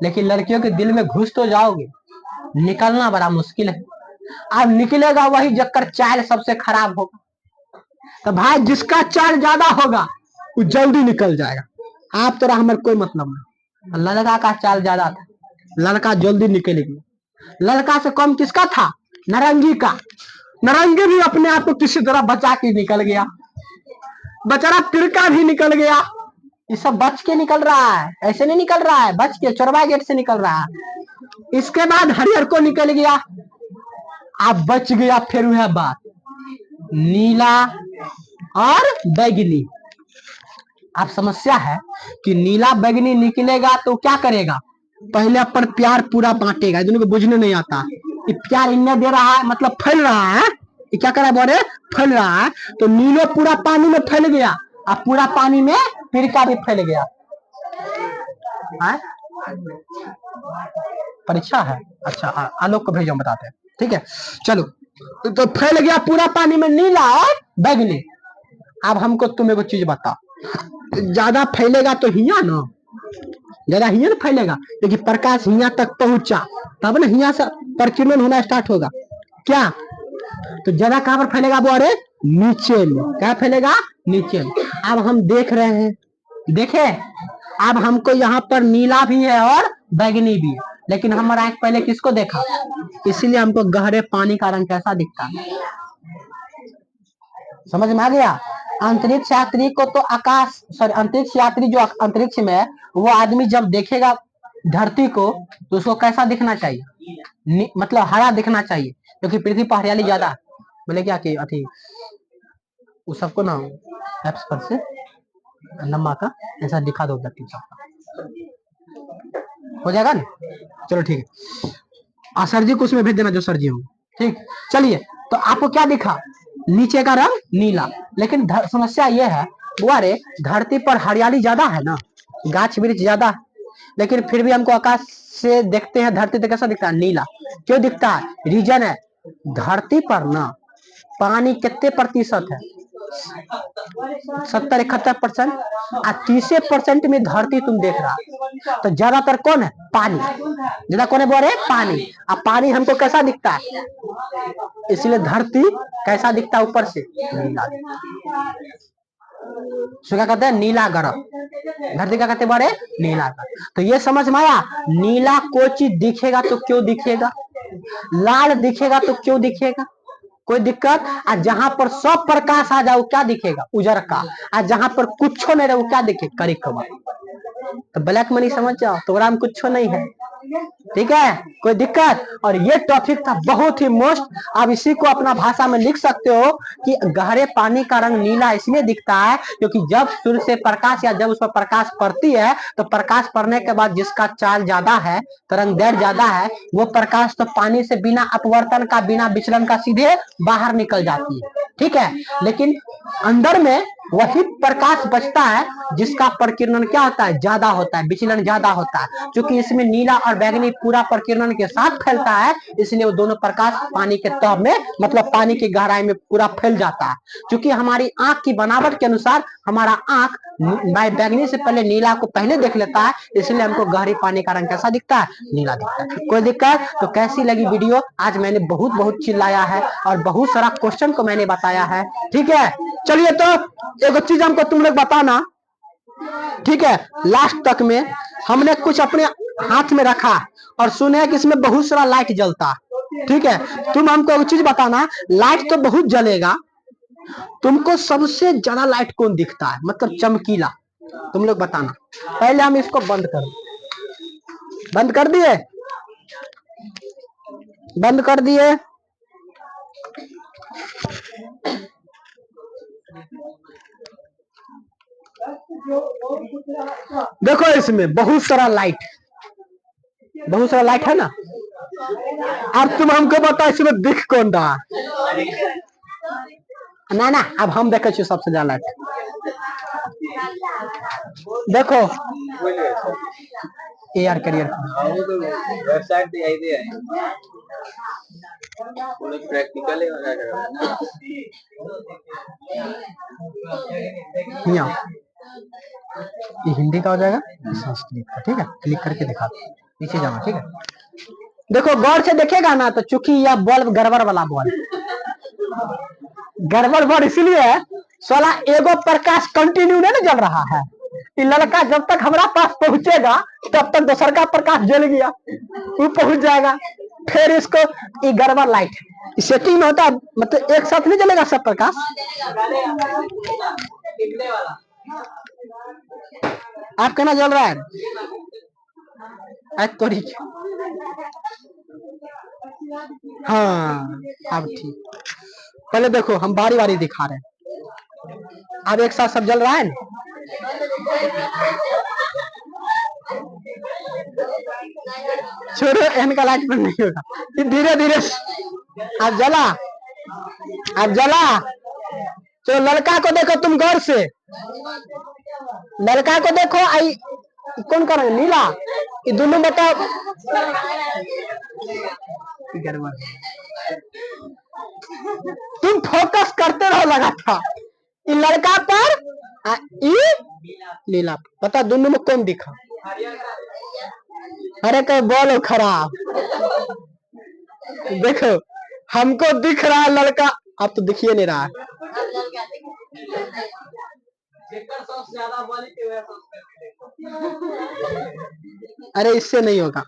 लेकिन लड़कियों के दिल में घुस तो जाओगे, निकलना बड़ा मुश्किल है। अब निकलेगा वही जकर चाल सबसे खराब होगा। तो भाई जिसका चाल ज्यादा होगा वो जल्दी निकल जाएगा। आप तरह हमारे कोई मतलब नहीं। लड़का का चाल ज्यादा था, लड़का जल्दी निकल गया। लड़का से कम किसका था? नारंगी का। नारंगी भी अपने आप को किसी तरह बचा के निकल गया, बेचारा तिरका भी निकल गया। ये सब बच के निकल रहा है, ऐसे नहीं निकल रहा है, बच के चौरवा गेट से निकल रहा है। इसके बाद हरिहर को निकल गया, आप बच गया। फिर वह बात नीला और बैगनी। अब समस्या है कि नीला बैगनी निकलेगा तो क्या करेगा? पहले अपन प्यार पूरा बांटेगा, दोनों को बुझने नहीं आता। ये प्यार इन्हें दे रहा है, मतलब फैल रहा है। ये क्या कर रहा है बोले? फैल रहा है। तो नीलो पूरा पानी में फैल गया, अब पूरा पानी में पिरका भी फैल गया। परीक्षा है, अच्छा आलोक को भेजो, बताते हैं, ठीक है। चलो तो फैल गया पूरा पानी में नीला और बैगनी। अब हमको तुम एक चीज बता, ज्यादा फैलेगा तो हिया ना, ज्यादा हिया ना फैलेगा, क्योंकि प्रकाश हिया तक पहुंचा तब ना हिया से प्रकीर्णन होना स्टार्ट होगा क्या? तो ज्यादा कहां पर फैलेगा वो? अरे नीचे में। क्या फैलेगा? नीचे में। अब हम देख रहे हैं, देखे अब हमको यहाँ पर नीला भी है और बैगनी भी है, लेकिन हमारा आंख पहले किसको देखा? इसीलिए हमको गहरे पानी का रंग कैसा दिखता है। समझ में आ गया? अंतरिक्ष यात्री को तो आकाश, सॉरी अंतरिक्ष यात्री जो अंतरिक्ष में है, वो आदमी जब देखेगा धरती को तो उसको कैसा दिखना चाहिए? मतलब हरा दिखना चाहिए, क्योंकि पृथ्वी पर हरियाली ज्यादा है। बोले क्या कि अथी उस सबको ना एप्स पर से नम्मा का ऐसा दिखा दो व्यक्ति सबका, हो जाएगा ना? चलो ठीक है, सर जी को उसमें भेज देना जो सर जी होंगे, ठीक। चलिए तो आपको क्या दिखा? नीचे का रंग नीला। लेकिन समस्या ये है बुआरे, धरती पर हरियाली ज्यादा है ना, गाछ वृक्ष ज्यादा है, लेकिन फिर भी हमको आकाश से देखते हैं धरती तो कैसा दिखता है? नीला। क्यों दिखता है? रीजन है, धरती पर ना पानी कितने प्रतिशत है? 70-71%। 30% में धरती तुम देख रहा, तो ज्यादातर कौन है? पानी। ज्यादा कौन है बोले? पानी। अब पानी हमको कैसा दिखता है? इसलिए धरती कैसा दिखता है? ऊपर से नीला। क्या कहते हैं? नीला ग्रह। धरती क्या कहते हैं बड़े? नीला ग्रह। तो ये समझ में आया, नीला कोई चीज दिखेगा तो क्यों दिखेगा, लाल दिखेगा तो क्यों दिखेगा, कोई दिक्कत? आज जहां पर सब प्रकाश आ जाओ क्या दिखेगा? उजर का। आज जहां पर कुछ नहीं रहे क्या दिखेगा? करिकवा। तो ब्लैक मनी समझ जाओ, तो में कुछ नहीं है, ठीक है, कोई दिक्कत? और ये टॉपिक था बहुत ही मस्त। आप इसी को अपना भाषा में लिख सकते हो कि गहरे पानी का रंग नीला इसलिए दिखता है क्योंकि जब सूर्य से प्रकाश या जब उस पर प्रकाश पड़ती है तो प्रकाश पड़ने के बाद जिसका चाल ज्यादा है, तरंगदैर्घ्य ज्यादा है, वो प्रकाश तो पानी से बिना अपवर्तन का, बिना विचलन का सीधे बाहर निकल जाती है, ठीक है। लेकिन अंदर में वही प्रकाश बचता है जिसका प्रकीर्णन क्या होता है? ज्यादा होता है, विचलन ज्यादा होता है। क्योंकि इसमें नीला और बैगनी पूरा प्रकीर्णन के साथ फैलता है, इसलिए वो दोनों प्रकाश पानी के तह में, मतलब पानी की गहराई में पूरा फैल जाता है। क्योंकि हमारी आंख की बनावट के अनुसार हमारा आंख बैगनी से पहले नीला को पहले देख लेता है, इसलिए हमको गहरी पानी का रंग कैसा दिखता है? नीला दिखता है। कोई दिक्कत? तो कैसी लगी वीडियो? आज मैंने बहुत चिल्लाया है और बहुत सारा क्वेश्चन को मैंने बताया है, ठीक है। चलिए तो एक चीज हमको तुम लोग बताना, ठीक है, लास्ट तक में हमने कुछ अपने हाथ में रखा और सुने कि इसमें बहुत सारा लाइट जलता, ठीक है। तुम हमको एक चीज बताना, लाइट तो बहुत जलेगा, तुमको सबसे ज्यादा लाइट कौन दिखता है, मतलब चमकीला? तुम लोग बताना। पहले हम इसको बंद कर दिए, बंद कर दिए। देखो इसमें बहुत सारा लाइट है ना। अब तुम हमको बताओ इसमें दिख कौन रहा? ना अब हम देखे सबसे ज्यादा लाइट देखो AR करियर वेबसाइट पे आई है प्रैक्टिकल यहाँ ये हिंदी का हो जाएगा, संस्कृत का। ठीक है, क्लिक करके दिखा, नीचे जाना। ठीक है, देखो गौर से देखेगा ना तो चूंकि यह बल्ब गड़बड़ वाला बल्ब, गड़बड़ बल्ब इसलिए है साला एगो प्रकाश कंटिन्यू नहीं जल रहा है। ये लड़का जब तक हमारा पास पहुंचेगा तब तक दूसर का प्रकाश जल गया, वो पहुंच जाएगा, फिर इसको ये गड़बड़ लाइट सेटिंग में होता है, मतलब एक साथ नहीं जलेगा सब प्रकाश। आपका ना जल रहा है तोरी। हाँ अब ठीक, पहले देखो हम बारी बारी दिखा रहे हैं, अब एक साथ सब जल रहा है ना। छोड़ो, इनका लाइट बंद नहीं होगा, धीरे धीरे अब जला, अब जला। तो लड़का को देखो तुम गौर से, लड़का को देखो, आई कौन कर नीला, ये दोनों बताओ। तुम फोकस करते रहो लगातार, ये लड़का पर लीला, पता दोनों में कौन दिखा। अरे कोई बोलो खराब, देखो हमको दिख रहा है लड़का, अब तो दिखिए नहीं रहा है। अरे इससे नहीं होगा,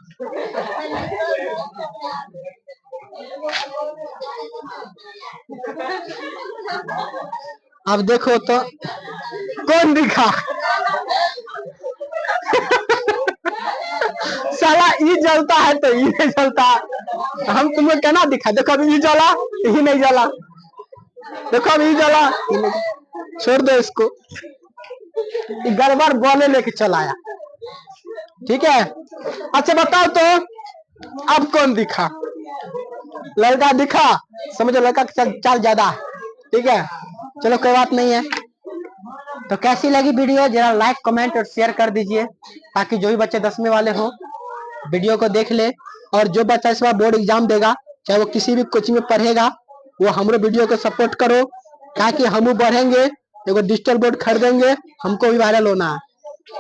अब देखो तो कौन दिखा। साला ये जलता है तो ये नहीं जलता, हम तुम्हें कहना दिखा। देखो अभी ये जला, ये नहीं जला, देखो अभी ये जला, छोड़ दो इसको, गड़बड़ बोले लेके चलाया। ठीक है, अच्छा बताओ तो अब कौन दिखा। लड़का दिखा, समझो लड़का चाल ज्यादा। ठीक है, चलो कोई बात नहीं है। तो कैसी लगी वीडियो जरा लाइक कमेंट और शेयर कर दीजिए, ताकि जो भी बच्चे 10वीं वाले हो वीडियो को देख ले। और जो बच्चा इस बार बोर्ड एग्जाम देगा, चाहे वो किसी भी कोचिंग में पढ़ेगा, वो हमारे वीडियो को सपोर्ट करो, ताकि हम बढ़ेंगे, एगो डिजिटल बोर्ड खरीदेंगे, हमको भी वायरल होना है।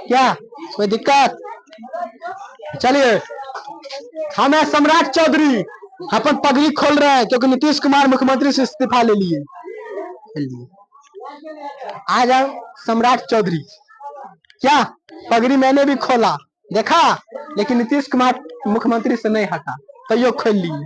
क्या कोई दिक्कत? चलिए, हम है सम्राट चौधरी, अपन पगड़ी खोल रहे हैं क्योंकि नीतीश कुमार मुख्यमंत्री से इस्तीफा ले लिए। आ जाओ सम्राट चौधरी, क्या पगड़ी मैंने भी खोला देखा, लेकिन नीतीश कुमार मुख्यमंत्री से नहीं हटा, तो यो खोल लिए।